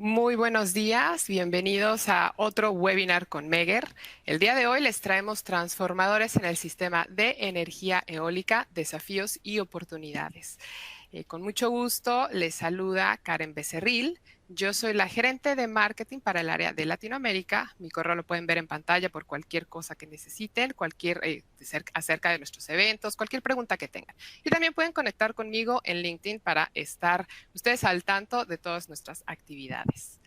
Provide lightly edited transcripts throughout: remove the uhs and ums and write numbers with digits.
Muy buenos días, bienvenidos a otro webinar con Meger. El día de hoy les traemos transformadores en el sistema de energía eólica, desafíos y oportunidades. Con mucho gusto les saluda Karen Becerril. Yo soy la gerente de marketing para el área de Latinoamérica. Mi correo lo pueden ver en pantalla por cualquier cosa que necesiten, acerca de nuestros eventos, cualquier pregunta que tengan. Y también pueden conectar conmigo en LinkedIn para estar ustedes al tanto de todas nuestras actividades.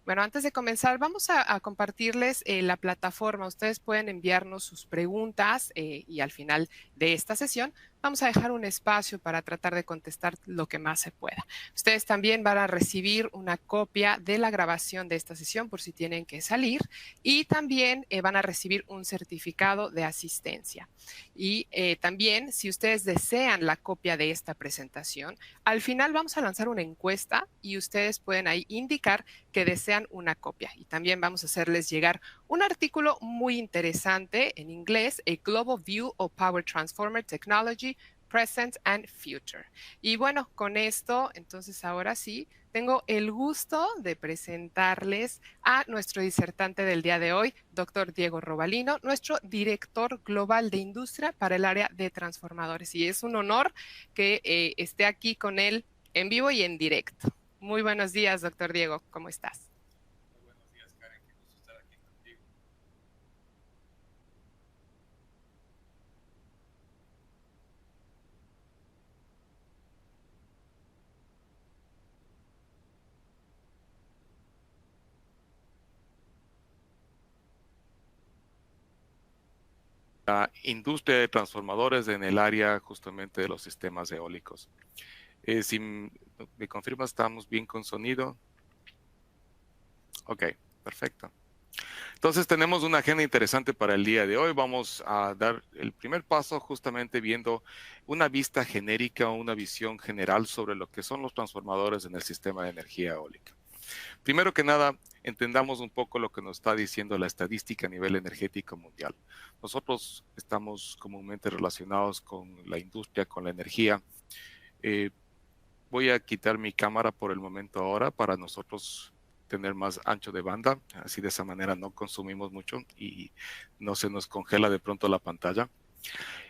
Bueno, antes de comenzar, vamos a compartirles la plataforma. Ustedes pueden enviarnos sus preguntas y al final de esta sesión vamos a dejar un espacio para tratar de contestar lo que más se pueda. Ustedes también van a recibir una copia de la grabación de esta sesión por si tienen que salir y también van a recibir un certificado de asistencia. Y también, si ustedes desean la copia de esta presentación, al final vamos a lanzar una encuesta y ustedes pueden ahí indicar que desean una copia. Y también vamos a hacerles llegar un artículo muy interesante en inglés, A Global View of Power Transformer Technology, Present and Future. Y bueno, con esto, entonces ahora sí, tengo el gusto de presentarles a nuestro disertante del día de hoy, doctor Diego Robalino, nuestro director global de industria para el área de transformadores. Y es un honor que esté aquí con él en vivo y en directo. Muy buenos días, doctor Diego. ¿Cómo estás? Muy buenos días, Karen. Qué gusto estar aquí contigo. La industria de transformadores en el área justamente de los sistemas eólicos. Si me confirma, estamos bien con sonido. Ok, perfecto. Entonces tenemos una agenda interesante para el día de hoy. Vamos a dar el primer paso justamente viendo una vista genérica o una visión general sobre lo que son los transformadores en el sistema de energía eólica. Primero que nada, entendamos un poco lo que nos está diciendo la estadística a nivel energético mundial. Nosotros estamos comúnmente relacionados con la industria, con la energía. Eh, Voy a quitar mi cámara por el momento ahora para nosotros tener más ancho de banda. Así de esa manera no consumimos mucho y no se nos congela de pronto la pantalla.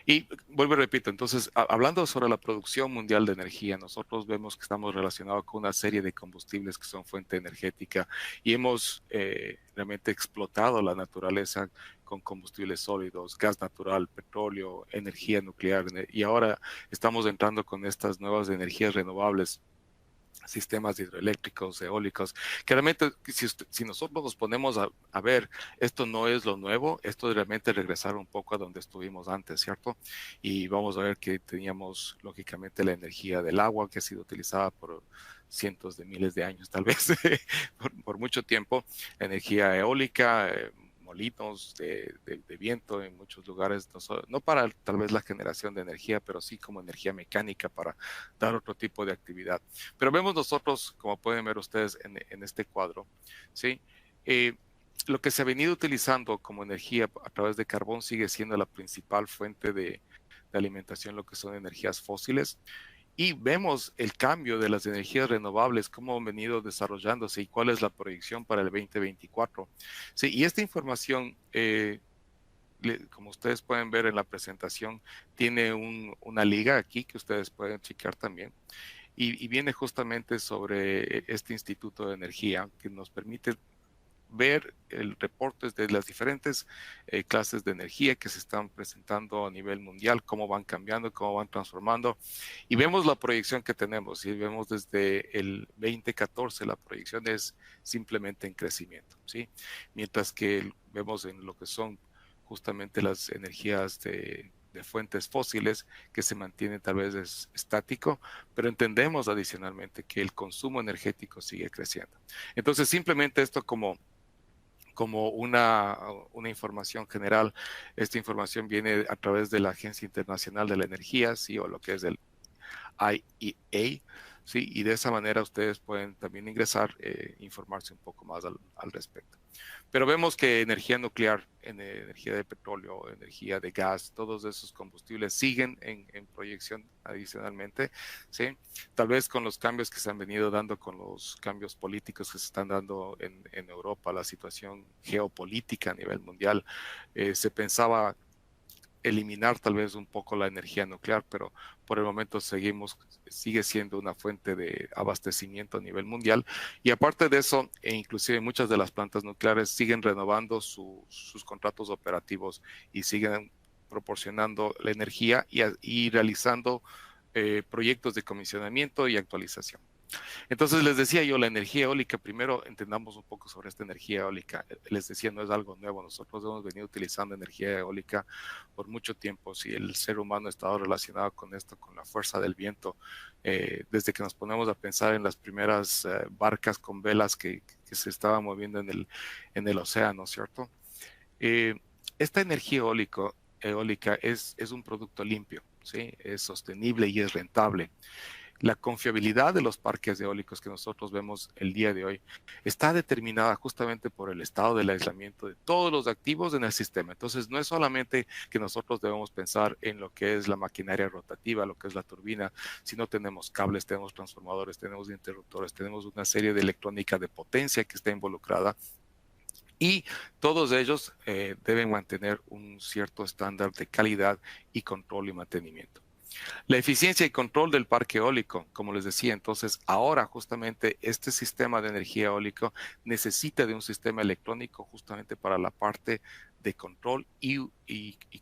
Y vuelvo y repito, entonces, hablando sobre la producción mundial de energía, nosotros vemos que estamos relacionados con una serie de combustibles que son fuente energética y hemos realmente explotado la naturaleza con combustibles sólidos, gas natural, petróleo, energía nuclear, y ahora estamos entrando con estas nuevas energías renovables, sistemas hidroeléctricos, eólicos, que realmente si nosotros nos ponemos a ver, esto no es lo nuevo, esto es realmente regresar un poco a donde estuvimos antes, ¿cierto? Y vamos a ver que teníamos lógicamente la energía del agua que ha sido utilizada por cientos de miles de años, tal vez, por mucho tiempo, energía eólica, molinos de viento en muchos lugares, no para tal vez la generación de energía, pero sí como energía mecánica para dar otro tipo de actividad. Pero vemos nosotros, como pueden ver ustedes en este cuadro, ¿sí? Eh, lo que se ha venido utilizando como energía a través de carbón sigue siendo la principal fuente de alimentación, lo que son energías fósiles. Y vemos el cambio de las energías renovables, cómo han venido desarrollándose y cuál es la proyección para el 2024. Sí, y esta información, como ustedes pueden ver en la presentación, tiene una liga aquí que ustedes pueden checar también. Y viene justamente sobre este Instituto de Energía que nos permite ver el reportes de las diferentes clases de energía que se están presentando a nivel mundial, cómo van cambiando, cómo van transformando. Y vemos la proyección que tenemos y vemos desde el 2014 la proyección es simplemente en crecimiento, ¿sí? Mientras que vemos en lo que son justamente las energías de fuentes fósiles que se mantienen tal vez estático, pero entendemos adicionalmente que el consumo energético sigue creciendo. Entonces, simplemente esto como una información general. Esta información viene a través de la Agencia Internacional de la Energía, ¿sí? O lo que es el IEA, ¿sí? Y de esa manera ustedes pueden también ingresar, informarse un poco más al respecto. Pero vemos que energía nuclear, energía de petróleo, energía de gas, todos esos combustibles siguen en proyección adicionalmente, ¿sí? Tal vez con los cambios que se han venido dando, con los cambios políticos que se están dando en Europa, la situación geopolítica a nivel mundial, se pensaba eliminar tal vez un poco la energía nuclear, pero por el momento sigue siendo una fuente de abastecimiento a nivel mundial. Y aparte de eso, e inclusive muchas de las plantas nucleares siguen renovando sus contratos operativos y siguen proporcionando la energía y realizando proyectos de comisionamiento y actualización. Entonces les decía yo, la energía eólica, primero entendamos un poco sobre esta energía eólica. Les decía, no es algo nuevo, nosotros hemos venido utilizando energía eólica por mucho tiempo. Si el ser humano ha estado relacionado con esto, con la fuerza del viento, desde que nos ponemos a pensar en las primeras barcas con velas que se estaban moviendo en el océano, ¿cierto? Eh, esta energía eólica es un producto limpio, ¿sí? Es sostenible y es rentable. La confiabilidad de los parques eólicos que nosotros vemos el día de hoy está determinada justamente por el estado del aislamiento de todos los activos en el sistema. Entonces, no es solamente que nosotros debemos pensar en lo que es la maquinaria rotativa, lo que es la turbina, sino tenemos cables, tenemos transformadores, tenemos interruptores, tenemos una serie de electrónica de potencia que está involucrada y todos ellos deben mantener un cierto estándar de calidad y control y mantenimiento. La eficiencia y control del parque eólico, como les decía, entonces ahora justamente este sistema de energía eólico necesita de un sistema electrónico justamente para la parte de control y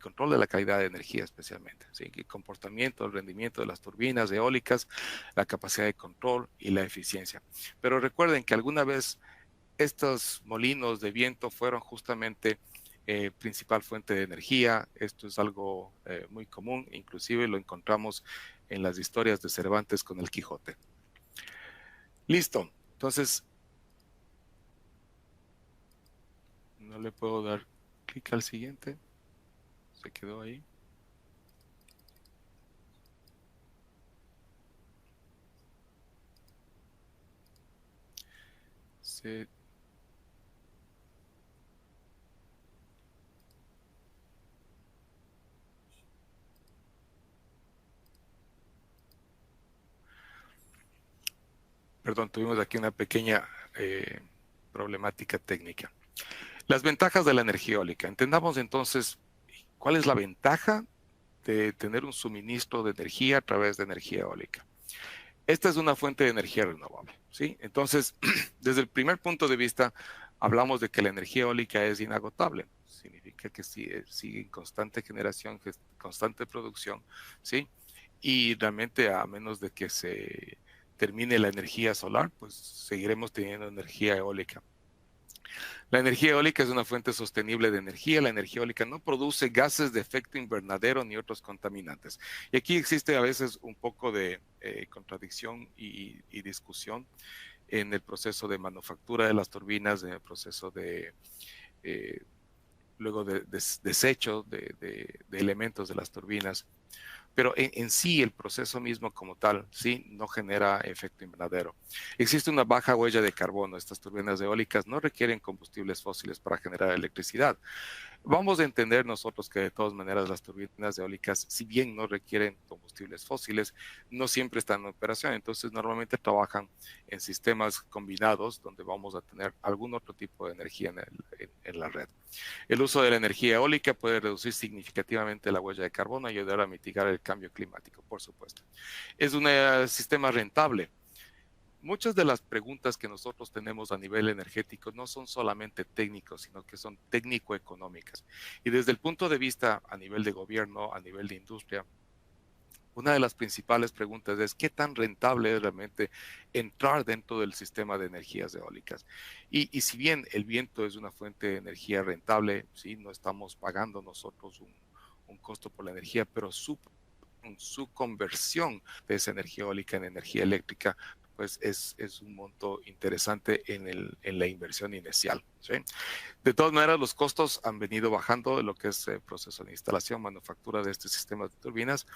control de la calidad de energía especialmente, ¿sí? El comportamiento, el rendimiento de las turbinas eólicas, la capacidad de control y la eficiencia. Pero recuerden que alguna vez estos molinos de viento fueron justamente principal fuente de energía. Esto es algo muy común, inclusive lo encontramos en las historias de Cervantes con el Quijote. Listo, entonces no le puedo dar clic al siguiente, se quedó ahí. Se Perdón, tuvimos aquí una pequeña problemática técnica. Las ventajas de la energía eólica. Entendamos entonces cuál es la ventaja de tener un suministro de energía a través de energía eólica. Esta es una fuente de energía renovable, ¿sí? Entonces, desde el primer punto de vista, hablamos de que la energía eólica es inagotable. Significa que sigue en constante generación, constante producción, ¿sí? Y realmente a menos de que se termine la energía solar, pues seguiremos teniendo energía eólica. La energía eólica es una fuente sostenible de energía. La energía eólica no produce gases de efecto invernadero ni otros contaminantes. Y aquí existe a veces un poco de contradicción y discusión en el proceso de manufactura de las turbinas, en el proceso de eh, luego de desecho de elementos de las turbinas. Pero en sí el proceso mismo como tal, sí, no genera efecto invernadero. Existe una baja huella de carbono. Estas turbinas eólicas no requieren combustibles fósiles para generar electricidad. Vamos a entender nosotros que de todas maneras las turbinas eólicas, si bien no requieren combustibles fósiles, no siempre están en operación. Entonces normalmente trabajan en sistemas combinados donde vamos a tener algún otro tipo de energía en la red. El uso de la energía eólica puede reducir significativamente la huella de carbono y ayudar a mitigar el cambio climático, por supuesto. Es un sistema rentable. Muchas de las preguntas que nosotros tenemos a nivel energético no son solamente técnicos, sino que son técnico-económicas. Y desde el punto de vista a nivel de gobierno, a nivel de industria, una de las principales preguntas es qué tan rentable es realmente entrar dentro del sistema de energías eólicas. Y si bien el viento es una fuente de energía rentable, ¿sí? No estamos pagando nosotros un costo por la energía, pero su conversión de esa energía eólica en energía eléctrica pues es un monto interesante en la inversión inicial, ¿sí? De todas maneras, los costos han venido bajando de lo que es el proceso de instalación, manufactura de este sistema de turbinas,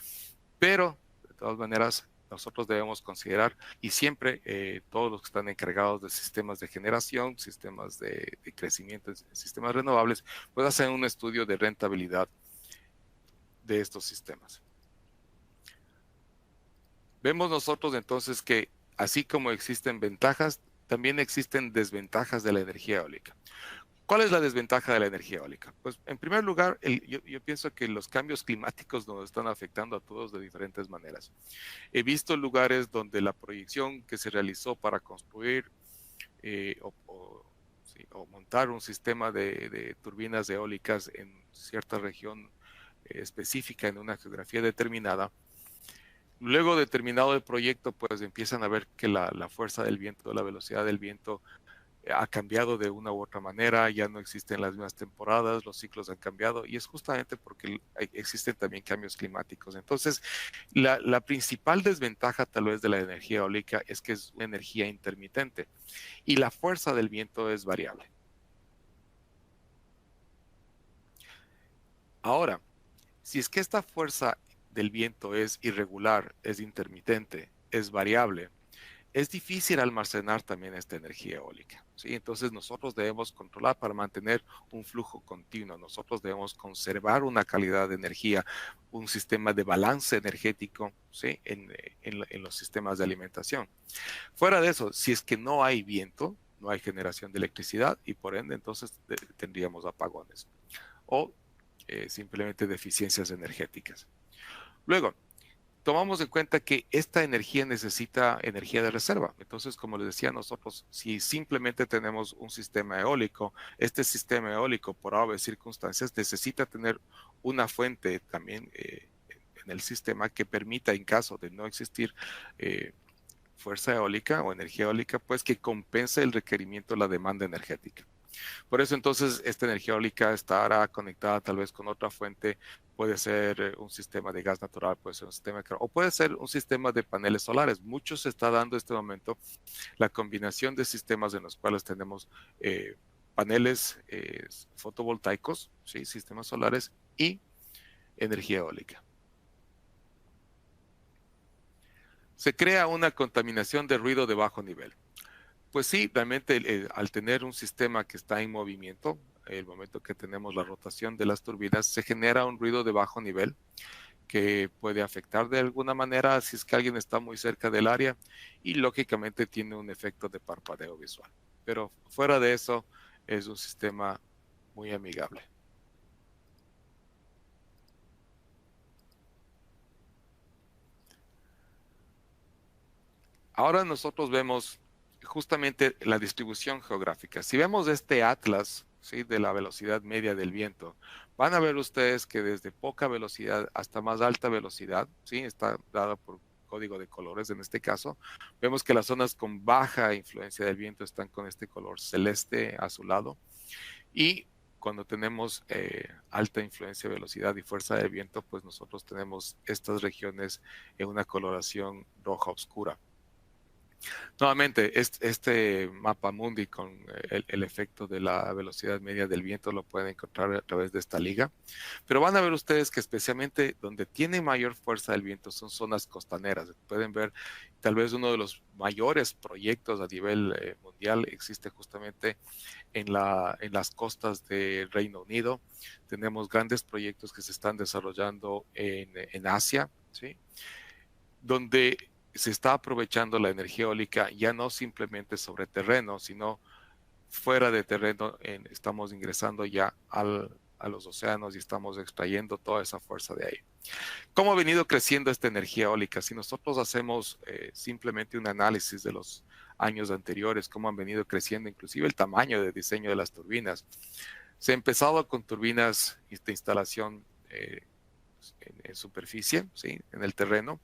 pero de todas maneras nosotros debemos considerar, y siempre todos los que están encargados de sistemas de generación, sistemas de crecimiento, sistemas renovables, pues hacen un estudio de rentabilidad de estos sistemas. Vemos nosotros entonces que así como existen ventajas, también existen desventajas de la energía eólica. ¿Cuál es la desventaja de la energía eólica? Pues en primer lugar, yo pienso que los cambios climáticos nos están afectando a todos de diferentes maneras. He visto lugares donde la proyección que se realizó para construir sí, o montar un sistema de turbinas eólicas en cierta región específica, en una geografía determinada, luego de terminado el proyecto, pues empiezan a ver que la fuerza del viento, la velocidad del viento ha cambiado de una u otra manera, ya no existen las mismas temporadas, los ciclos han cambiado y es justamente porque existen también cambios climáticos. Entonces, la principal desventaja tal vez de la energía eólica es que es una energía intermitente y la fuerza del viento es variable. Ahora, si es que esta fuerza del viento es irregular, es intermitente, es variable, es difícil almacenar también esta energía eólica, ¿sí? Entonces nosotros debemos controlar para mantener un flujo continuo, nosotros debemos conservar una calidad de energía, un sistema de balance energético, ¿sí? En los sistemas de alimentación. Fuera de eso, si es que no hay viento, no hay generación de electricidad y por ende entonces tendríamos apagones o simplemente deficiencias energéticas. Luego, tomamos en cuenta que esta energía necesita energía de reserva. Entonces, como les decía, nosotros, si simplemente tenemos un sistema eólico, este sistema eólico, por obvias circunstancias, necesita tener una fuente también en el sistema que permita, en caso de no existir fuerza eólica o energía eólica, pues que compense el requerimiento de la demanda energética. Por eso entonces esta energía eólica estará conectada tal vez con otra fuente, puede ser un sistema de gas natural, puede ser un sistema o puede ser un sistema de paneles solares. Mucho se está dando en este momento la combinación de sistemas en los cuales tenemos paneles fotovoltaicos, ¿sí? Sistemas solares y energía eólica. Se crea una contaminación de ruido de bajo nivel. Pues sí, realmente al tener un sistema que está en movimiento, el momento que tenemos la rotación de las turbinas, se genera un ruido de bajo nivel que puede afectar de alguna manera si es que alguien está muy cerca del área y lógicamente tiene un efecto de parpadeo visual. Pero fuera de eso, es un sistema muy amigable. Ahora nosotros vemos justamente la distribución geográfica. Si vemos este atlas, ¿sí? De la velocidad media del viento, van a ver ustedes que desde poca velocidad hasta más alta velocidad, ¿sí? Está dado por código de colores en este caso. Vemos que las zonas con baja influencia del viento están con este color celeste azulado y cuando tenemos alta influencia, velocidad y fuerza del viento, pues nosotros tenemos estas regiones en una coloración roja oscura. Nuevamente, este mapa mundi con el efecto de la velocidad media del viento lo pueden encontrar a través de esta liga. Pero van a ver ustedes que especialmente donde tiene mayor fuerza del viento son zonas costaneras. Pueden ver tal vez uno de los mayores proyectos a nivel mundial existe justamente en las costas del Reino Unido. Tenemos grandes proyectos que se están desarrollando en Asia, ¿sí? Donde se está aprovechando la energía eólica ya no simplemente sobre terreno, sino fuera de terreno, estamos ingresando ya a los océanos y estamos extrayendo toda esa fuerza de ahí. ¿Cómo ha venido creciendo esta energía eólica? Si nosotros hacemos simplemente un análisis de los años anteriores, cómo han venido creciendo, inclusive el tamaño de diseño de las turbinas. Se ha empezado con turbinas de instalación en superficie, ¿sí? En el terreno.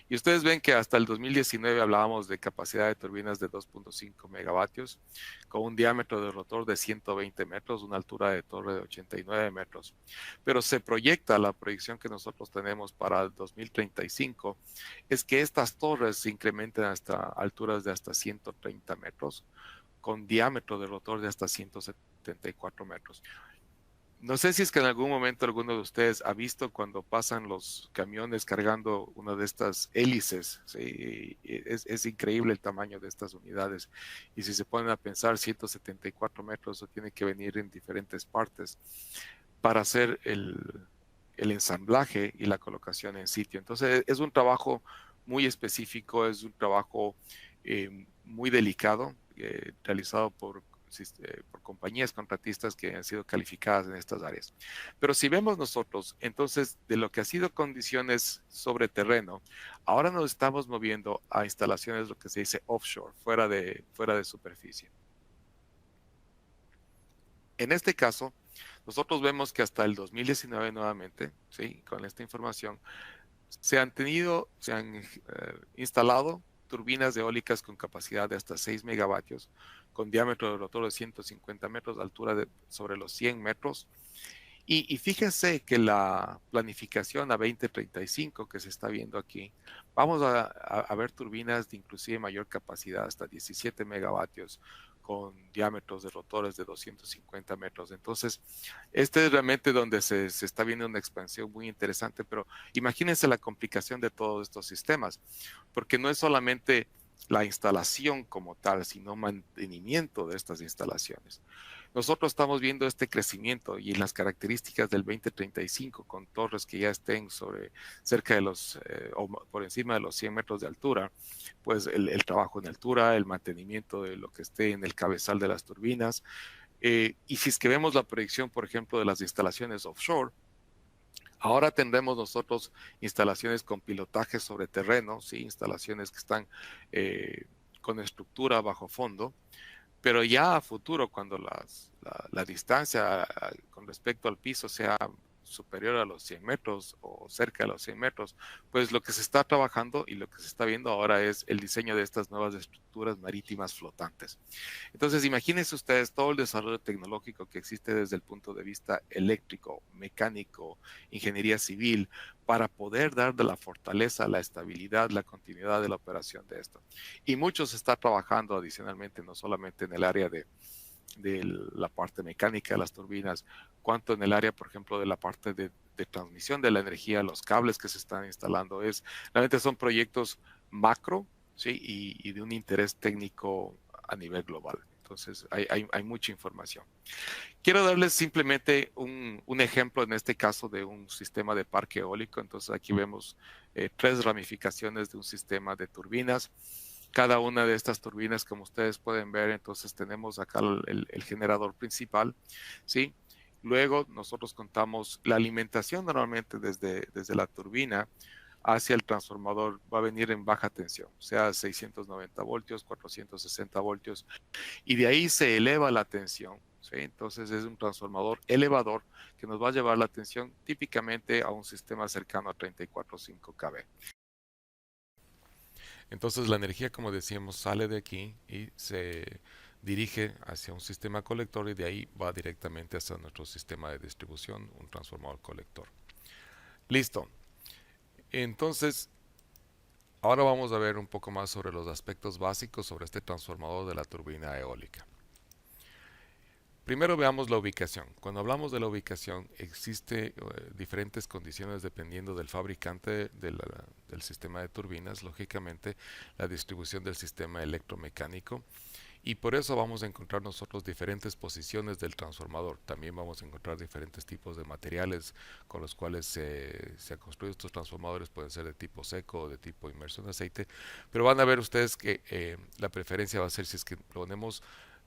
Y ustedes ven que hasta el 2019 hablábamos de capacidad de turbinas de 2.5 megavatios, con un diámetro de rotor de 120 metros, una altura de torre de 89 metros. Pero se proyecta, la proyección que nosotros tenemos para el 2035, es que estas torres se incrementen hasta alturas de hasta 130 metros, con diámetro de rotor de hasta 174 metros. No sé si es que en algún momento alguno de ustedes ha visto cuando pasan los camiones cargando una de estas hélices. ¿Sí? Es increíble el tamaño de estas unidades. Y si se ponen a pensar, 174 metros, eso tiene que venir en diferentes partes para hacer el ensamblaje y la colocación en sitio. Entonces es un trabajo muy específico, es un trabajo muy delicado, realizado por compañías contratistas que han sido calificadas en estas áreas. Pero si vemos nosotros, entonces, de lo que ha sido condiciones sobre terreno, ahora nos estamos moviendo a instalaciones, lo que se dice offshore, fuera de superficie. En este caso, nosotros vemos que hasta el 2019 nuevamente, ¿sí? Con esta información, se han instalado turbinas eólicas con capacidad de hasta 6 megavatios, con diámetro de rotor de 150 metros, altura de sobre los 100 metros. Y fíjense que la planificación a 2035 que se está viendo aquí, vamos a ver turbinas de inclusive mayor capacidad, hasta 17 megavatios, con diámetros de rotores de 250 metros. Entonces, este es realmente donde se está viendo una expansión muy interesante, pero imagínense la complicación de todos estos sistemas, porque no es solamente la instalación como tal, sino mantenimiento de estas instalaciones. Nosotros estamos viendo este crecimiento y las características del 2035 con torres que ya estén sobre cerca de los o por encima de los 100 metros de altura, pues el trabajo en altura, el mantenimiento de lo que esté en el cabezal de las turbinas. Y si es que vemos la proyección, por ejemplo, de las instalaciones offshore, ahora tendremos nosotros instalaciones con pilotaje sobre terreno, ¿sí? Instalaciones que están con estructura bajo fondo, pero ya a futuro, cuando la distancia con respecto al piso sea superior a los 100 metros o cerca de los 100 metros, pues lo que se está trabajando y lo que se está viendo ahora es el diseño de estas nuevas estructuras marítimas flotantes. Entonces, imagínense ustedes todo el desarrollo tecnológico que existe desde el punto de vista eléctrico, mecánico, ingeniería civil, para poder dar de la fortaleza, la estabilidad, la continuidad de la operación de esto. Y mucho se está trabajando adicionalmente, no solamente en el área de la parte mecánica de las turbinas, cuanto en el área, por ejemplo, de la parte de transmisión de la energía, los cables que se están instalando. Realmente son proyectos macro, ¿sí? Y de un interés técnico a nivel global. Entonces, hay mucha información. Quiero darles simplemente un ejemplo, en este caso, de un sistema de parque eólico. Entonces, aquí vemos tres ramificaciones de un sistema de turbinas. Cada una de estas turbinas, como ustedes pueden ver, entonces tenemos acá el generador principal, ¿sí? Luego nosotros contamos la alimentación normalmente desde la turbina hacia el transformador va a venir en baja tensión, sea 690 voltios, 460 voltios, y de ahí se eleva la tensión, ¿sí? Entonces es un transformador elevador que nos va a llevar la tensión típicamente a un sistema cercano a 34.5 kV. Entonces la energía, como decíamos, sale de aquí y se dirige hacia un sistema colector y de ahí va directamente hacia nuestro sistema de distribución, un transformador colector. Listo. Entonces, ahora vamos a ver un poco más sobre los aspectos básicos sobre este transformador de la turbina eólica. Primero veamos la ubicación. Cuando hablamos de la ubicación, existe diferentes condiciones dependiendo del fabricante del sistema de turbinas, lógicamente la distribución del sistema electromecánico, y por eso vamos a encontrar nosotros diferentes posiciones del transformador. También vamos a encontrar diferentes tipos de materiales con los cuales se han construido estos transformadores, pueden ser de tipo seco o de tipo inmerso en aceite, pero van a ver ustedes que la preferencia va a ser si es que ponemos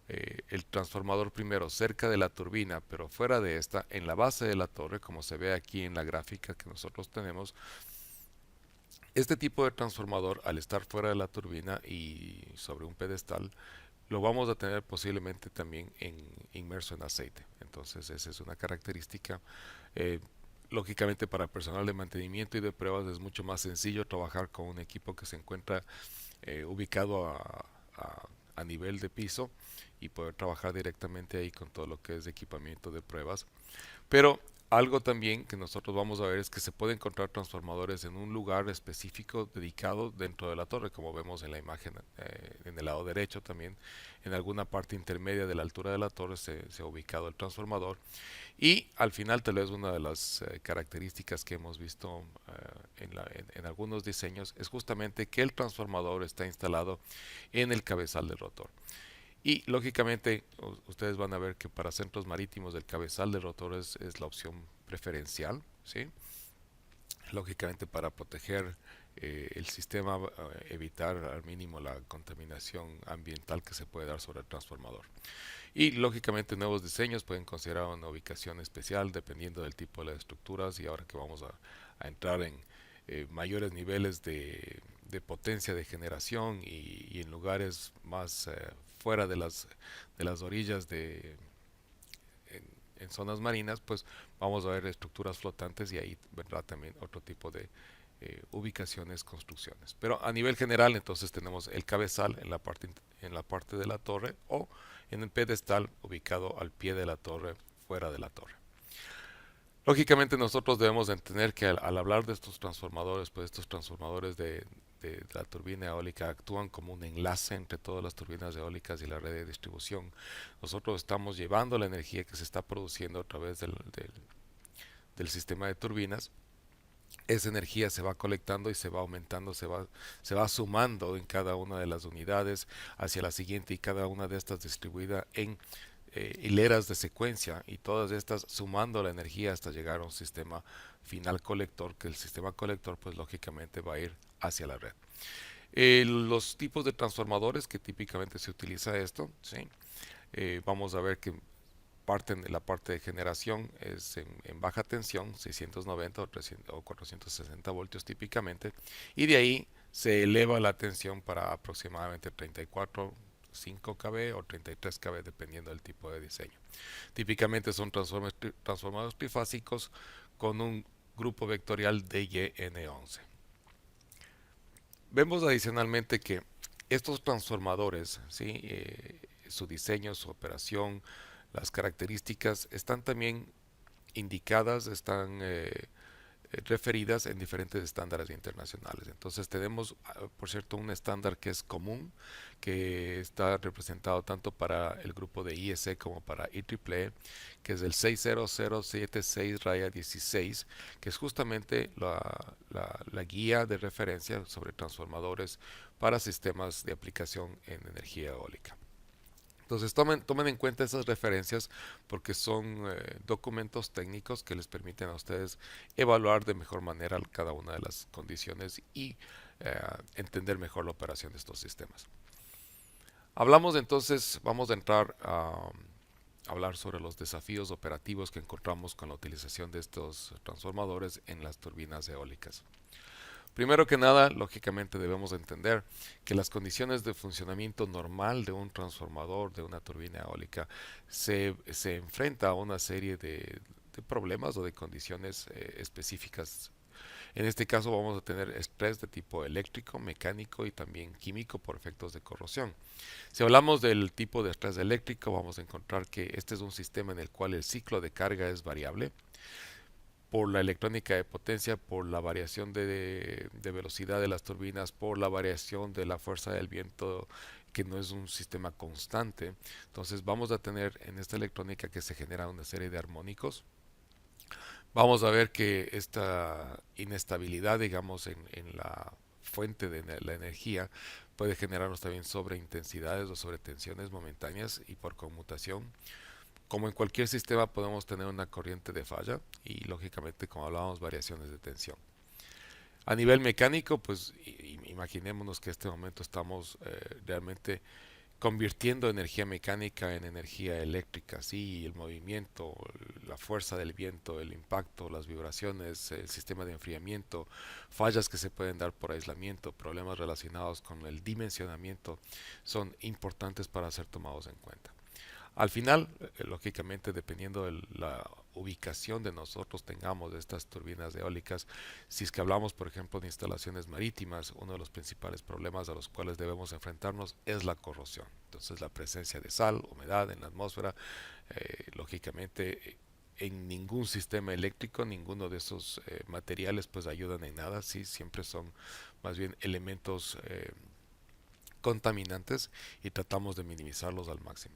el transformador primero cerca de la turbina, pero fuera de esta, en la base de la torre, como se ve aquí en la gráfica que nosotros tenemos. Este tipo de transformador, al estar fuera de la turbina y sobre un pedestal, lo vamos a tener posiblemente también inmerso en aceite. Entonces esa es una característica. Eh, Lógicamente para el personal de mantenimiento y de pruebas es mucho más sencillo trabajar con un equipo que se encuentra ubicado a nivel de piso y poder trabajar directamente ahí con todo lo que es equipamiento de pruebas. Pero Algo también que nosotros vamos a ver es que se puede encontrar transformadores en un lugar específico dedicado dentro de la torre, como vemos en la imagen en el lado derecho también. En alguna parte intermedia de la altura de la torre se ha ubicado el transformador. Y al final tal vez una de las características que hemos visto en algunos diseños es justamente que el transformador está instalado en el cabezal del rotor. Y lógicamente ustedes van a ver que para centros marítimos el cabezal del rotor es la opción preferencial, ¿sí? Lógicamente para proteger el sistema, evitar al mínimo la contaminación ambiental que se puede dar sobre el transformador. Y lógicamente nuevos diseños pueden considerar una ubicación especial dependiendo del tipo de las estructuras, y ahora que vamos a entrar en mayores niveles de potencia de generación y en lugares más fuera de las orillas en zonas marinas, pues vamos a ver estructuras flotantes y ahí vendrá también otro tipo de ubicaciones, construcciones. Pero a nivel general, entonces tenemos el cabezal en la parte de la torre, o en el pedestal ubicado al pie de la torre, fuera de la torre. Lógicamente nosotros debemos entender que al hablar de estos transformadores, pues estos transformadores de la turbina eólica actúan como un enlace entre todas las turbinas eólicas y la red de distribución. Nosotros estamos llevando la energía que se está produciendo a través del sistema de turbinas. Esa energía se va colectando y se va aumentando, se va sumando en cada una de las unidades hacia la siguiente, y cada una de estas distribuida en hileras de secuencia, y todas estas sumando la energía hasta llegar a un sistema final colector, que el sistema colector pues lógicamente va a ir hacia la red. Los tipos de transformadores que típicamente se utiliza esto, ¿sí? Vamos a ver que la parte de generación es en baja tensión, 690 o 460 voltios típicamente, y de ahí se eleva la tensión para aproximadamente 34, 5 kV o 33 kV dependiendo del tipo de diseño. Típicamente son transformadores trifásicos con un grupo vectorial DYN11. Vemos adicionalmente que estos transformadores, ¿sí? Su diseño, su operación, las características están también indicadas, están referidas en diferentes estándares internacionales. Entonces tenemos, por cierto, un estándar que es común, que está representado tanto para el grupo de IEC como para IEEE, que es el 60076-16, que es justamente la guía de referencia sobre transformadores para sistemas de aplicación en energía eólica. Entonces tomen en cuenta esas referencias, porque son documentos técnicos que les permiten a ustedes evaluar de mejor manera cada una de las condiciones y entender mejor la operación de estos sistemas. Hablamos entonces, vamos a entrar a hablar sobre los desafíos operativos que encontramos con la utilización de estos transformadores en las turbinas eólicas. Primero que nada, lógicamente debemos entender que las condiciones de funcionamiento normal de un transformador, de una turbina eólica, se enfrenta a una serie de problemas o de condiciones específicas. En este caso vamos a tener estrés de tipo eléctrico, mecánico y también químico por efectos de corrosión. Si hablamos del tipo de estrés eléctrico, vamos a encontrar que este es un sistema en el cual el ciclo de carga es variable por la electrónica de potencia, por la variación de velocidad de las turbinas, por la variación de la fuerza del viento, que no es un sistema constante. Entonces vamos a tener en esta electrónica que se genera una serie de armónicos. Vamos a ver que esta inestabilidad, digamos, en la fuente de la energía puede generarnos también sobreintensidades o sobretensiones momentáneas y por conmutación. Como en cualquier sistema podemos tener una corriente de falla y lógicamente, como hablábamos, variaciones de tensión. A nivel mecánico, pues imaginémonos que en este momento estamos realmente convirtiendo energía mecánica en energía eléctrica, sí, el movimiento, la fuerza del viento, el impacto, las vibraciones, el sistema de enfriamiento, fallas que se pueden dar por aislamiento, problemas relacionados con el dimensionamiento, son importantes para ser tomados en cuenta. Al final, lógicamente, dependiendo de la ubicación de nosotros tengamos de estas turbinas eólicas, si es que hablamos, por ejemplo, de instalaciones marítimas, uno de los principales problemas a los cuales debemos enfrentarnos es la corrosión. Entonces, la presencia de sal, humedad en la atmósfera, lógicamente en ningún sistema eléctrico, ninguno de esos materiales pues ayudan en nada, sí, siempre son más bien elementos contaminantes y tratamos de minimizarlos al máximo.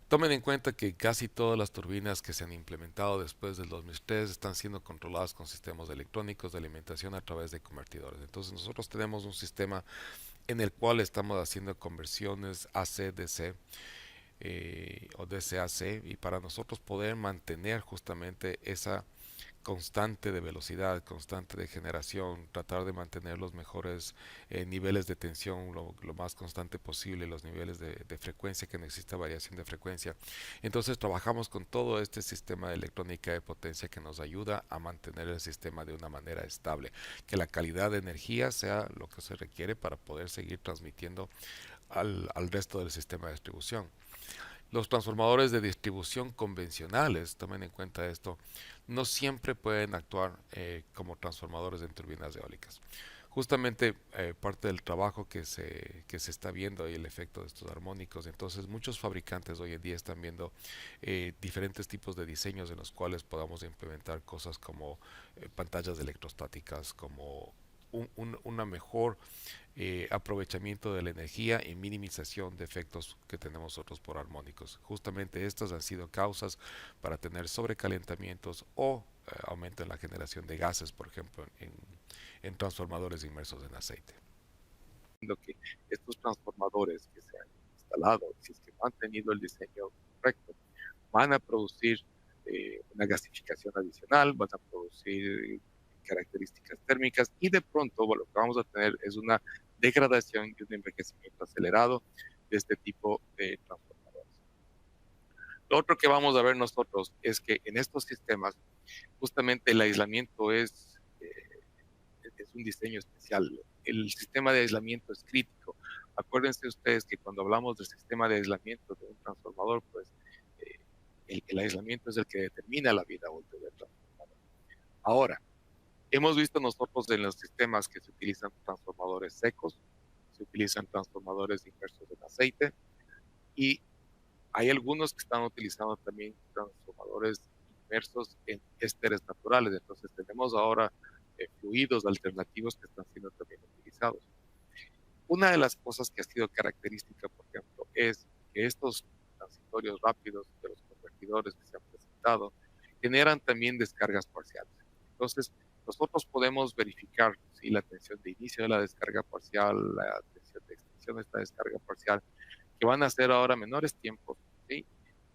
Tomen en cuenta que casi todas las turbinas que se han implementado después del 2003 están siendo controladas con sistemas electrónicos de alimentación a través de convertidores. Entonces nosotros tenemos un sistema en el cual estamos haciendo conversiones AC-DC o DC-AC, y para nosotros poder mantener justamente esa constante de velocidad, constante de generación, tratar de mantener los mejores niveles de tensión lo más constante posible, los niveles de frecuencia, que no exista variación de frecuencia. Entonces trabajamos con todo este sistema de electrónica de potencia que nos ayuda a mantener el sistema de una manera estable, que la calidad de energía sea lo que se requiere para poder seguir transmitiendo al resto del sistema de distribución. Los transformadores de distribución convencionales, tomen en cuenta esto, no siempre pueden actuar como transformadores en turbinas eólicas. Justamente parte del trabajo que se está viendo y el efecto de estos armónicos, entonces muchos fabricantes hoy en día están viendo diferentes tipos de diseños en los cuales podamos implementar cosas como pantallas electrostáticas, como una mejor aprovechamiento de la energía y minimización de efectos que tenemos nosotros por armónicos. Justamente estas han sido causas para tener sobrecalentamientos o aumento en la generación de gases, por ejemplo, en transformadores inmersos en aceite. Que estos transformadores que se han instalado, si es que no han tenido el diseño correcto, van a producir una gasificación adicional, van a producir características térmicas y de pronto lo que vamos a tener es una degradación y un envejecimiento acelerado de este tipo de transformadores. Lo otro que vamos a ver nosotros es que en estos sistemas justamente el aislamiento es un diseño especial. El sistema de aislamiento es crítico. Acuérdense ustedes que cuando hablamos del sistema de aislamiento de un transformador, pues el aislamiento es el que determina la vida útil del transformador. Ahora, hemos visto nosotros en los sistemas que se utilizan transformadores secos, se utilizan transformadores inmersos en aceite, y hay algunos que están utilizando también transformadores inmersos en ésteres naturales. Entonces tenemos ahora fluidos alternativos que están siendo también utilizados. Una de las cosas que ha sido característica, por ejemplo, es que estos transitorios rápidos de los convertidores que se han presentado generan también descargas parciales. Entonces, nosotros podemos verificar si la tensión de inicio de la descarga parcial, la tensión de extensión de esta descarga parcial, que van a ser ahora menores tiempos, ¿sí?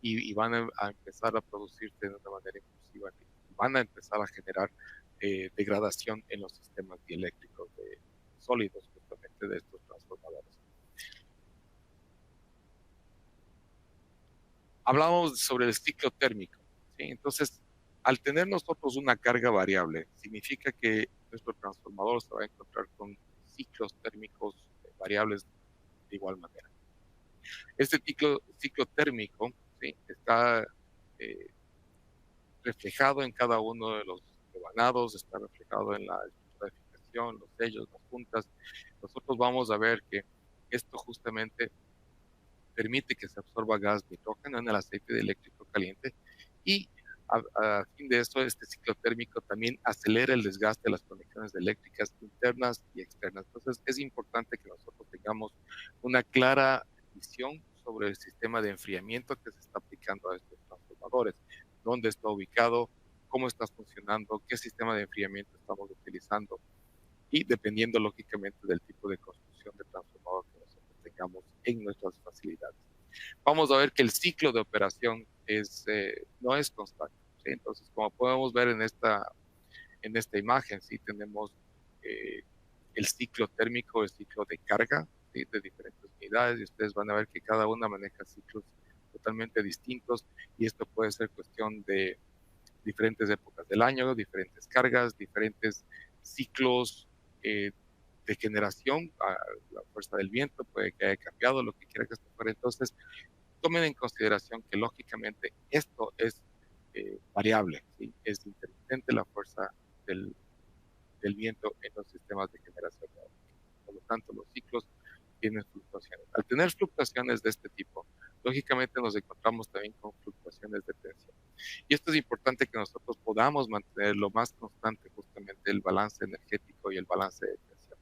Y van a empezar a producirse de una manera impulsiva, y van a empezar a generar degradación en los sistemas dieléctricos de sólidos, justamente de estos transformadores. Hablamos sobre el ciclo térmico, ¿sí? Entonces, al tener nosotros una carga variable, significa que nuestro transformador se va a encontrar con ciclos térmicos variables de igual manera. Este ciclo térmico, ¿sí?, está reflejado en cada uno de los rebanados, está reflejado en la estratificación, los sellos, las puntas. Nosotros vamos a ver que esto justamente permite que se absorba gas nitrógeno en el aceite eléctrico caliente, y a fin de eso, este ciclo térmico también acelera el desgaste de las conexiones eléctricas internas y externas. Entonces, es importante que nosotros tengamos una clara visión sobre el sistema de enfriamiento que se está aplicando a estos transformadores, dónde está ubicado, cómo está funcionando, qué sistema de enfriamiento estamos utilizando, y dependiendo lógicamente del tipo de construcción de transformador que nosotros tengamos en nuestras facilidades. Vamos a ver que el ciclo de operación no es constante, ¿sí? Entonces, como podemos ver en esta imagen, sí tenemos el ciclo térmico, el ciclo de carga, ¿sí?, de diferentes unidades, y ustedes van a ver que cada una maneja ciclos totalmente distintos, y esto puede ser cuestión de diferentes épocas del año, diferentes cargas, diferentes ciclos de generación, a la fuerza del viento puede que haya cambiado, lo que quiera que esto fuera. Entonces, tomen en consideración que lógicamente esto es variable, ¿sí? Es intermitente la fuerza del viento en los sistemas de generación. Por lo tanto, los ciclos tienen fluctuaciones. Al tener fluctuaciones de este tipo, lógicamente nos encontramos también con fluctuaciones de tensión. Y esto es importante que nosotros podamos mantener lo más constante justamente el balance energético y el balance de tensión.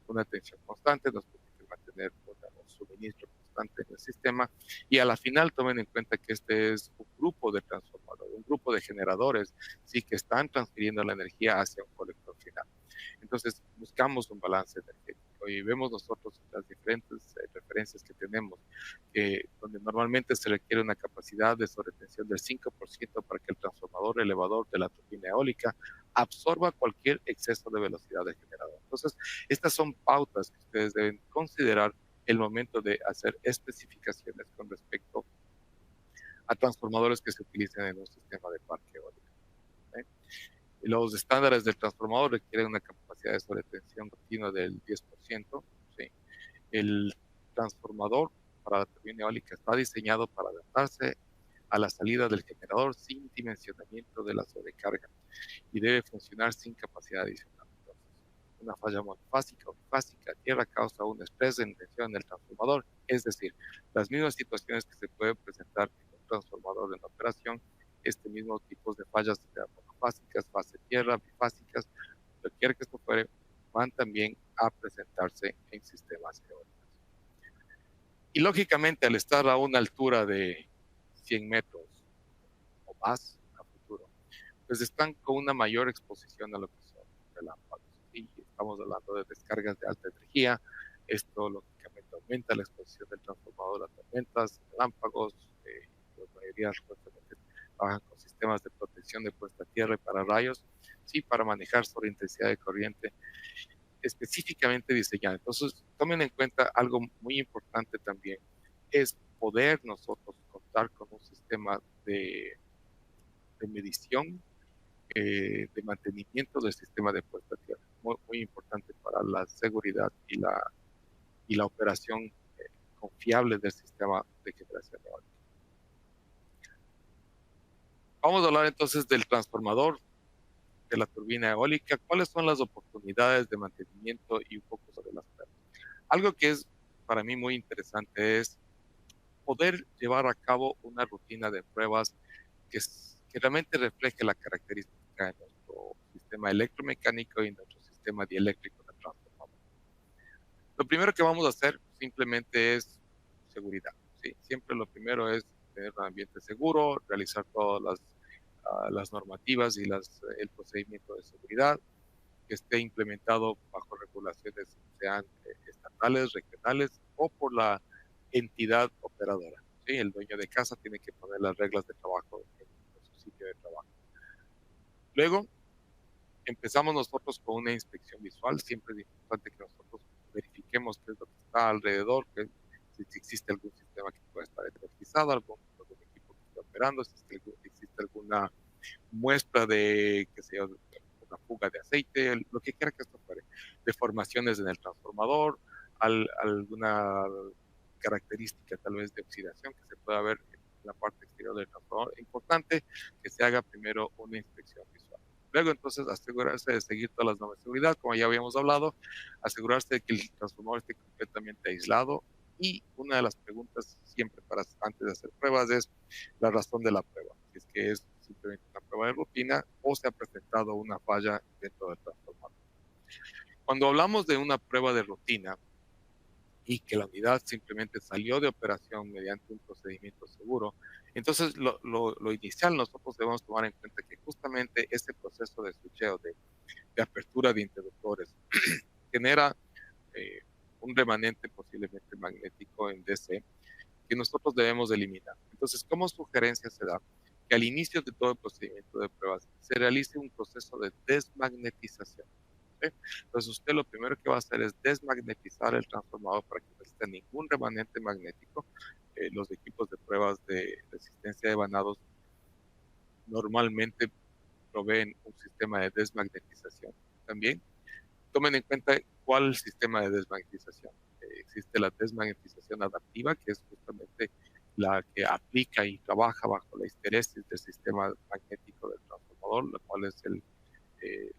Una tensión constante nos permite mantener un suministro constante en el sistema, y a la final tomen en cuenta que este es un grupo de transformadores, un grupo de generadores, sí, que están transfiriendo la energía hacia un colector final. Entonces buscamos un balance energético y vemos nosotros las diferentes referencias que tenemos, donde normalmente se requiere una capacidad de sobretensión del 5% para que el transformador elevador de la turbina eólica absorba cualquier exceso de velocidad del generador. Entonces, estas son pautas que ustedes deben considerar el momento de hacer especificaciones con respecto a transformadores que se utilicen en un sistema de parque eólico. ¿Eh? Los estándares del transformador requieren una capacidad de sobretensión continua del 10%. ¿Sí? El transformador para la turbina eólica está diseñado para adaptarse a la salida del generador sin dimensionamiento de la sobrecarga y debe funcionar sin capacidad adicional. Entonces, una falla monofásica o bifásica a tierra causa un estrés en tensión en el transformador, es decir, las mismas situaciones que se pueden presentar en un transformador en operación, este mismo tipo de fallas monofásicas, fase tierra, bifásicas, cualquier que esto fuere, van también a presentarse en sistemas eólicos. Y lógicamente, al estar a una altura de 100 metros o más a futuro, pues están con una mayor exposición a lo que son relámpagos. Y estamos hablando de descargas de alta energía. Esto lógicamente aumenta la exposición del transformador a tormentas, relámpagos. La mayoría justamente trabajan con sistemas de protección de puesta a tierra y para rayos, sí, para manejar sobre intensidad de corriente específicamente diseñada. Entonces, tomen en cuenta algo muy importante también, es poder nosotros contar con un sistema de medición, de mantenimiento del sistema de puesta a tierra. Muy, muy importante para la seguridad y la operación confiable del sistema de generación eólica. Vamos a hablar entonces del transformador de la turbina eólica, cuáles son las oportunidades de mantenimiento y un poco sobre las pruebas. Algo que es para mí muy interesante es poder llevar a cabo una rutina de pruebas que realmente refleje la característica de nuestro sistema electromecánico y nuestro sistema dieléctrico de transformador. Lo primero que vamos a hacer simplemente es seguridad. ¿Sí? Siempre lo primero es tener un ambiente seguro, realizar todas las normativas y el procedimiento de seguridad, que esté implementado bajo regulaciones, sean estatales, regionales o por la entidad operadora. ¿Sí? El dueño de casa tiene que poner las reglas de trabajo en su sitio de trabajo. Luego, empezamos nosotros con una inspección visual. Siempre es importante que nosotros verifiquemos qué es lo que está alrededor, si existe algún sistema que pueda estar energizado, algún equipo que esté operando, si existe alguna muestra de, qué sé yo, una fuga de aceite, lo que quiera que esto fuere, deformaciones en el transformador, alguna característica tal vez de oxidación que se pueda ver en la parte exterior del transformador. Es importante que se haga primero una inspección visual. Luego, entonces, asegurarse de seguir todas las normas de seguridad, como ya habíamos hablado, asegurarse de que el transformador esté completamente aislado. Y una de las preguntas siempre antes de hacer pruebas es la razón de la prueba. Si es que es simplemente una prueba de rutina o se ha presentado una falla dentro del transformador. Cuando hablamos de una prueba de rutina y que la unidad simplemente salió de operación mediante un procedimiento seguro, entonces lo inicial nosotros debemos tomar en cuenta que justamente ese proceso de switcheo, de apertura de interruptores, genera un remanente posiblemente magnético en DC que nosotros debemos eliminar. Entonces, como sugerencia se da que al inicio de todo el procedimiento de pruebas se realice un proceso de desmagnetización. ¿Sí? Entonces, usted lo primero que va a hacer es desmagnetizar el transformador para que no exista ningún remanente magnético. Los equipos de pruebas de resistencia de vanados normalmente proveen un sistema de desmagnetización también. Tomen en cuenta cuál sistema de desmagnetización. Existe la desmagnetización adaptiva, que es justamente la que aplica y trabaja bajo la histeresis del sistema magnético del transformador, la cual es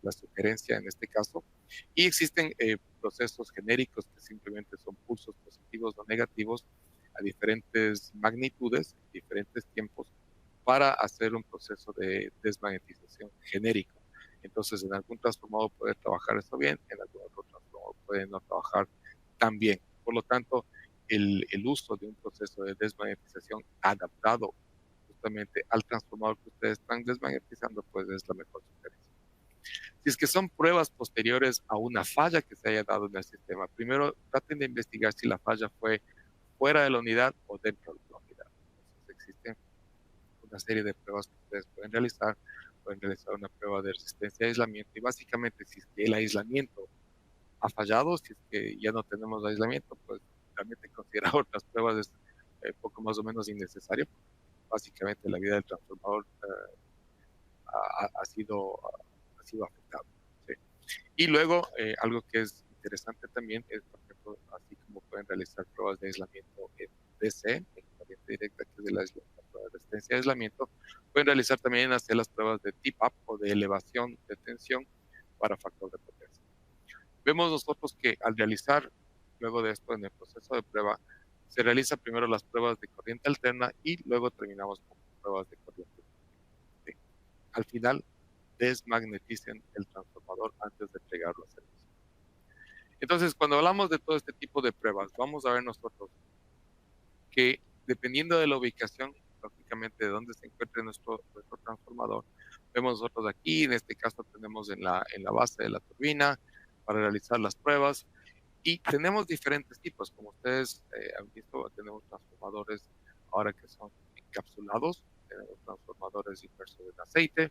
la sugerencia en este caso. Y existen procesos genéricos que simplemente son pulsos positivos o negativos a diferentes magnitudes, diferentes tiempos, para hacer un proceso de desmagnetización genérico. Entonces, en algún transformador puede trabajar esto bien, en algún otro transformador puede no trabajar tan bien. Por lo tanto, el uso de un proceso de desmagnetización adaptado justamente al transformador que ustedes están desmagnetizando, pues es la mejor sugerencia. Si es que son pruebas posteriores a una falla que se haya dado en el sistema, primero traten de investigar si la falla fue fuera de la unidad o dentro de la unidad. Entonces, existen una serie de pruebas que ustedes pueden realizar una prueba de resistencia a aislamiento, y básicamente si es que el aislamiento ha fallado, si es que ya no tenemos aislamiento, pues realmente considerar otras pruebas es poco más o menos innecesario. Básicamente la vida del transformador ha sido afectado. ¿Sí? Y luego, algo que es interesante también es, por ejemplo, así como pueden realizar pruebas de aislamiento en DC, en corriente directa, que es de la prueba de resistencia de aislamiento, pueden realizar también hacer las pruebas de tip-up o de elevación de tensión para factor de potencia. Vemos nosotros que al realizar, luego de esto en el proceso de prueba, se realiza primero las pruebas de corriente alterna y luego terminamos con pruebas de corriente. ¿Sí? Al final, desmagneticen el transformador antes de entregarlo a servicio. Entonces, cuando hablamos de todo este tipo de pruebas, vamos a ver nosotros que dependiendo de la ubicación, lógicamente de dónde se encuentre nuestro transformador, vemos nosotros aquí, en este caso tenemos en la base de la turbina para realizar las pruebas, y tenemos diferentes tipos. Como ustedes han visto, tenemos transformadores ahora que son encapsulados, tenemos transformadores inmersos en aceite,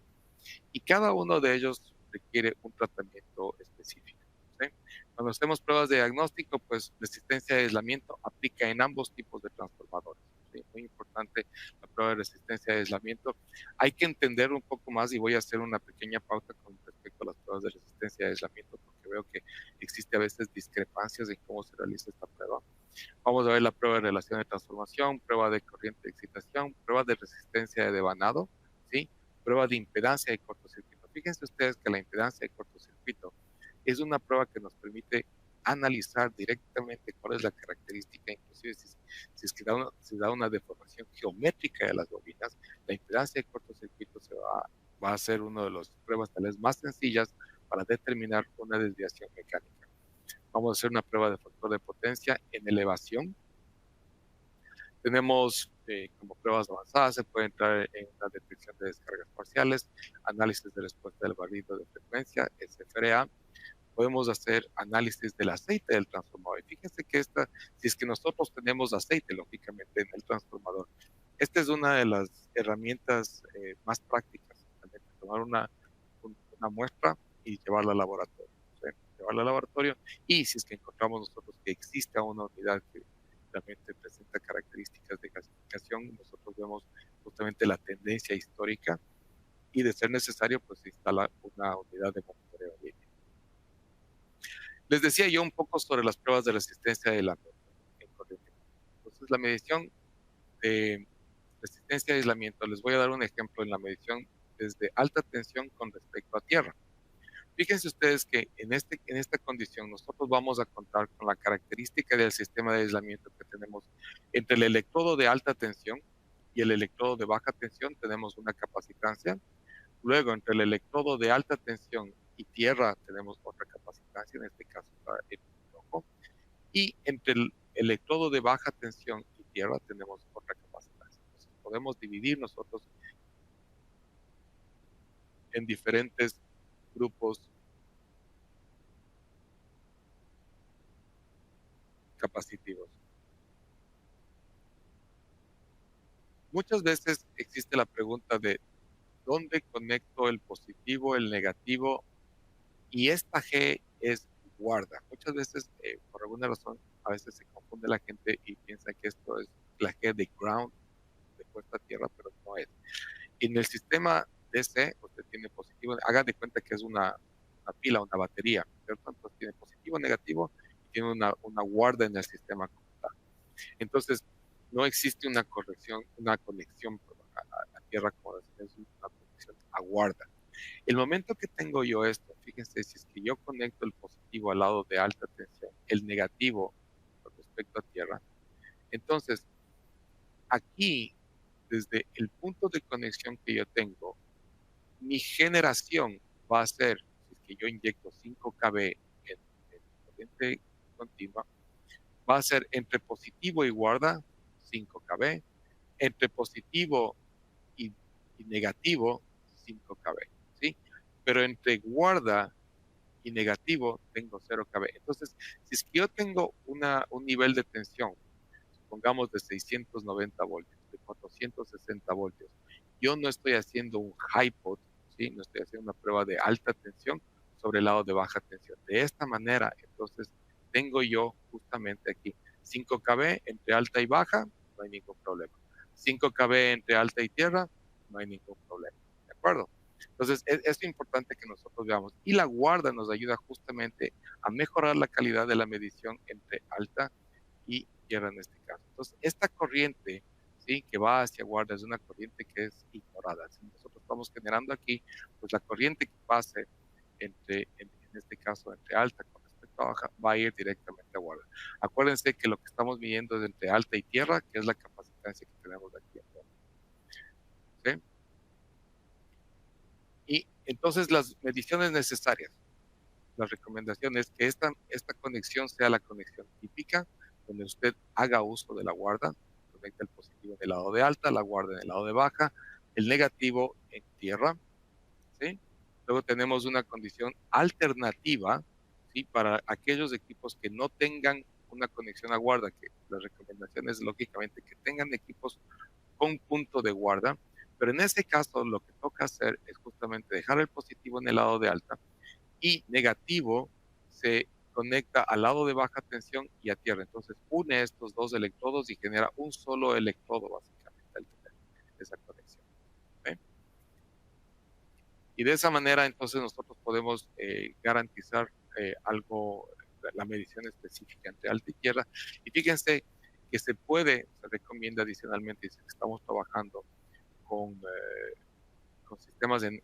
y cada uno de ellos requiere un tratamiento específico. ¿Sí? Cuando hacemos pruebas de diagnóstico, pues resistencia de aislamiento aplica en ambos tipos de transformadores. ¿Sí? Muy importante la prueba de resistencia de aislamiento. Hay que entender un poco más, y voy a hacer una pequeña pauta con respecto a las pruebas de resistencia de aislamiento, porque veo que existe a veces discrepancias en cómo se realiza esta prueba. Vamos a ver la prueba de relación de transformación, prueba de corriente de excitación, prueba de resistencia de devanado, ¿sí? Prueba de impedancia de cortocircuito. Fíjense ustedes que la impedancia de cortocircuito es una prueba que nos permite analizar directamente cuál es la característica, inclusive si es que se da una deformación geométrica de las bobinas, la impedancia de cortocircuito va a ser una de las pruebas tal vez más sencillas para determinar una desviación mecánica. Vamos a hacer una prueba de factor de potencia en elevación. Tenemos como pruebas avanzadas, se puede entrar en la detección de descargas parciales, análisis de respuesta del barrido de frecuencia, SFRA. Podemos hacer análisis del aceite del transformador. Y fíjense que si es que nosotros tenemos aceite, lógicamente, en el transformador, esta es una de las herramientas más prácticas, tomar una muestra y llevarla al laboratorio. ¿Sí? Llevarla al laboratorio, y si es que encontramos nosotros que existe una unidad que realmente presenta características de gasificación, nosotros vemos justamente la tendencia histórica, y de ser necesario, pues se instala una unidad de monitoreo en línea. Les decía yo un poco sobre las pruebas de resistencia de aislamiento en corriente. Entonces, la medición de resistencia de aislamiento, les voy a dar un ejemplo en la medición desde alta tensión con respecto a tierra. Fíjense ustedes que en esta condición nosotros vamos a contar con la característica del sistema de aislamiento que tenemos entre el electrodo de alta tensión y el electrodo de baja tensión. Tenemos una capacitancia. Luego, entre el electrodo de alta tensión y tierra tenemos otra capacitancia, en este caso para el rojo. Y entre el electrodo de baja tensión y tierra tenemos otra capacitancia. Entonces, podemos dividir nosotros en diferentes grupos capacitivos. Muchas veces existe la pregunta de dónde conecto el positivo, el negativo, y esta G es guarda. Muchas veces, por alguna razón, a veces se confunde la gente y piensa que esto es la G de ground, de puesta a tierra, pero no es. En el sistema DC, usted tiene positivo, haga de cuenta que es una pila, una batería, ¿cierto? Entonces tiene positivo, negativo, y tiene una guarda en el sistema como tal. Entonces, no existe una conexión a tierra, como decía, es una conexión a guarda. El momento que tengo yo esto, fíjense, si es que yo conecto el positivo al lado de alta tensión, el negativo con respecto a tierra, entonces aquí desde el punto de conexión que yo tengo, mi generación va a ser, si es que yo inyecto 5 kV en corriente continua, va a ser entre positivo y guarda 5 kV, entre positivo y negativo 5 kV, ¿sí? Pero entre guarda y negativo tengo 0 kV. Entonces, si es que yo tengo un nivel de tensión, supongamos de 690 voltios, de 460 voltios, yo no estoy haciendo un high pot, ¿sí? No estoy haciendo una prueba de alta tensión sobre el lado de baja tensión. De esta manera, entonces, tengo yo justamente aquí 5 kV entre alta y baja, no hay ningún problema. 5 kV entre alta y tierra, no hay ningún problema. ¿De acuerdo? Entonces, es importante que nosotros veamos. Y la guarda nos ayuda justamente a mejorar la calidad de la medición entre alta y tierra en este caso. Entonces, esta corriente, ¿sí? Que va hacia guarda es una corriente que es ignorada. Si nosotros estamos generando aquí, pues la corriente que pase en este caso, entre alta con respecto a baja, va a ir directamente a guarda. Acuérdense que lo que estamos midiendo es entre alta y tierra, que es la capacitancia que tenemos aquí. ¿Sí? Y entonces las mediciones necesarias, la recomendación es que esta conexión sea la conexión típica, donde usted haga uso de la guarda, conecta el positivo en el lado de alta, la guarda en el lado de baja, el negativo en tierra, ¿sí? Luego tenemos una condición alternativa, ¿sí? Para aquellos equipos que no tengan una conexión a guarda, que la recomendación es lógicamente que tengan equipos con punto de guarda, pero en este caso lo que toca hacer es justamente dejar el positivo en el lado de alta y negativo se conecta al lado de baja tensión y a tierra. Entonces une estos dos electrodos y genera un solo electrodo básicamente al tener esa conexión. ¿Okay? Y de esa manera entonces nosotros podemos garantizar algo, la medición específica entre alta y tierra. Y fíjense que se recomienda adicionalmente, si estamos trabajando con sistemas en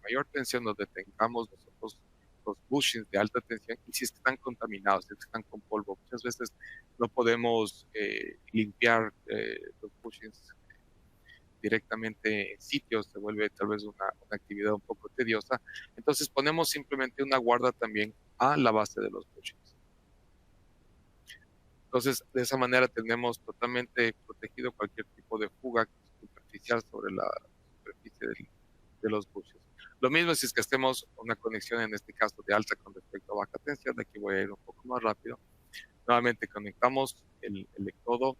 mayor tensión donde tengamos nosotros los bushings de alta tensión y si están contaminados, si están con polvo. Muchas veces no podemos limpiar los bushings directamente en sitios, se vuelve tal vez una actividad un poco tediosa. Entonces ponemos simplemente una guarda también a la base de los bushings. Entonces, de esa manera tenemos totalmente protegido cualquier tipo de fuga superficial sobre la superficie de los bushings. Lo mismo si es que hacemos una conexión, en este caso de alta con respecto a baja tensión, de aquí voy a ir un poco más rápido. Nuevamente conectamos el electrodo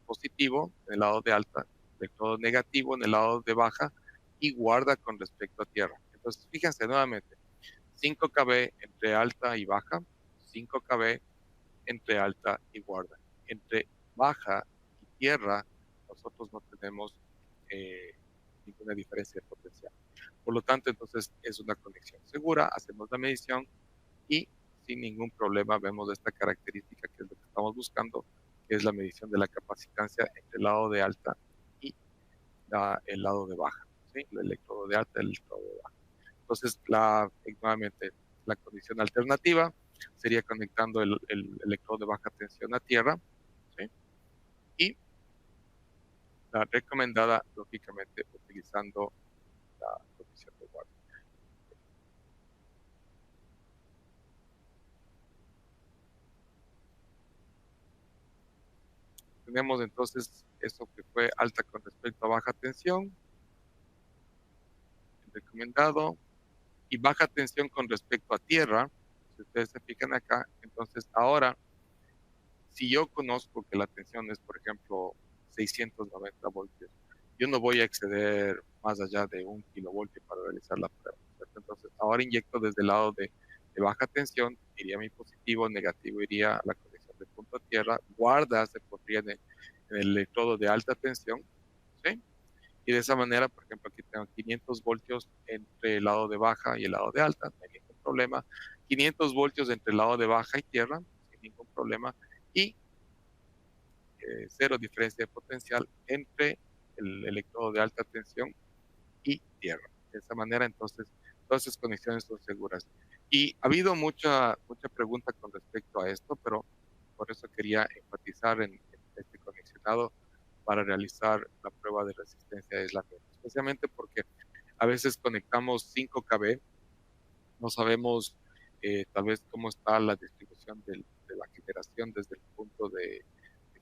positivo en el lado de alta, electrodo negativo en el lado de baja y guarda con respecto a tierra. Entonces, fíjense nuevamente, 5 kV entre alta y baja, 5 kV entre alta y guarda. Entre baja y tierra, nosotros no tenemos ninguna diferencia de potencial. Por lo tanto, entonces es una conexión segura, hacemos la medición y sin ningún problema vemos esta característica que es lo que estamos buscando, que es la medición de la capacitancia entre el lado de alta y el lado de baja, ¿sí? El electrodo de alta y el electrodo de baja. Entonces, nuevamente, la condición alternativa sería conectando el electrodo de baja tensión a tierra, ¿sí? Y la recomendada, lógicamente, utilizando la condición de guardia. Tenemos entonces eso que fue alta con respecto a baja tensión, recomendado, y baja tensión con respecto a tierra. Si ustedes se fijan acá, entonces ahora, si yo conozco que la tensión es, por ejemplo, 690 voltios, yo no voy a exceder más allá de 1 kilovoltio para realizar la prueba, ¿cierto? Entonces, ahora inyecto desde el lado de baja tensión, iría mi positivo, negativo iría a la conexión de punto a tierra, guarda se pondría en el electrodo de alta tensión, ¿sí? Y de esa manera, por ejemplo, aquí tengo 500 voltios entre el lado de baja y el lado de alta, no hay ningún problema. 500 voltios entre el lado de baja y tierra, sin ningún problema. Y cero diferencia de potencial entre el electrodo de alta tensión y tierra. De esa manera, entonces, todas esas conexiones son seguras. Y ha habido mucha pregunta con respecto a esto, pero por eso quería enfatizar en este conexionado para realizar la prueba de resistencia de aislamiento, especialmente porque a veces conectamos 5 kV, no sabemos tal vez cómo está la distribución de la generación desde el punto de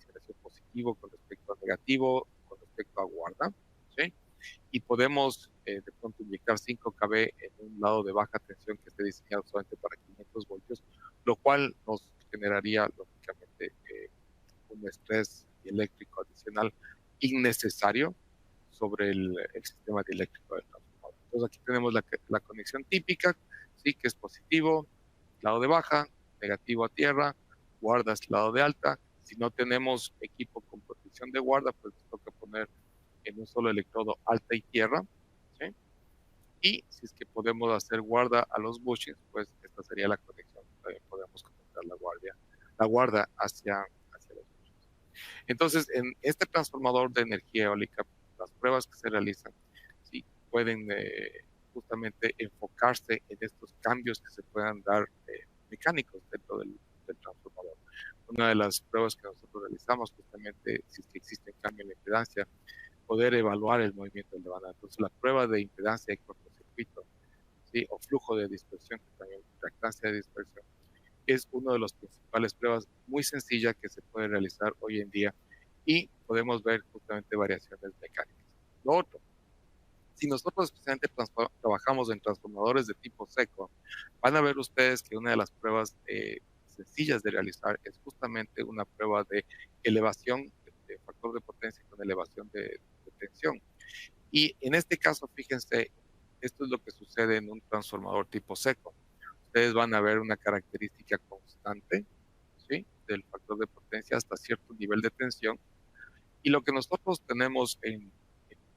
generación positivo con respecto a negativo, con respecto a guarda, ¿sí? Y podemos de pronto inyectar 5 kV en un lado de baja tensión que esté diseñado solamente para 500 voltios, lo cual nos generaría lógicamente un estrés eléctrico adicional innecesario sobre el sistema eléctrico del transformador. Entonces aquí tenemos la conexión típica, sí, que es positivo, lado de baja, negativo a tierra, guardas lado de alta. Si no tenemos equipo con protección de guarda, pues nos toca poner en un solo electrodo alta y tierra, ¿sí? Y si es que podemos hacer guarda a los bushings, pues esta sería la conexión. También podemos conectar la guarda hacia los bushings. Entonces, en este transformador de energía eólica, las pruebas que se realizan, sí, pueden justamente enfocarse en estos cambios que se puedan dar mecánicos dentro del transformador. Una de las pruebas que nosotros realizamos justamente, si es que existe un cambio en la impedancia, poder evaluar el movimiento del demanda. Entonces, la prueba de impedancia de cortocircuito, ¿sí? O flujo de dispersión, que también reactancia de dispersión, es una de las principales pruebas muy sencillas que se puede realizar hoy en día y podemos ver justamente variaciones mecánicas. Lo otro, si nosotros especialmente trabajamos en transformadores de tipo seco, van a ver ustedes que una de las pruebas sencillas de realizar es justamente una prueba de elevación de factor de potencia con elevación de tensión. Y en este caso, fíjense, esto es lo que sucede en un transformador tipo seco. Ustedes van a ver una característica constante, ¿sí? Del factor de potencia hasta cierto nivel de tensión. Y lo que nosotros tenemos en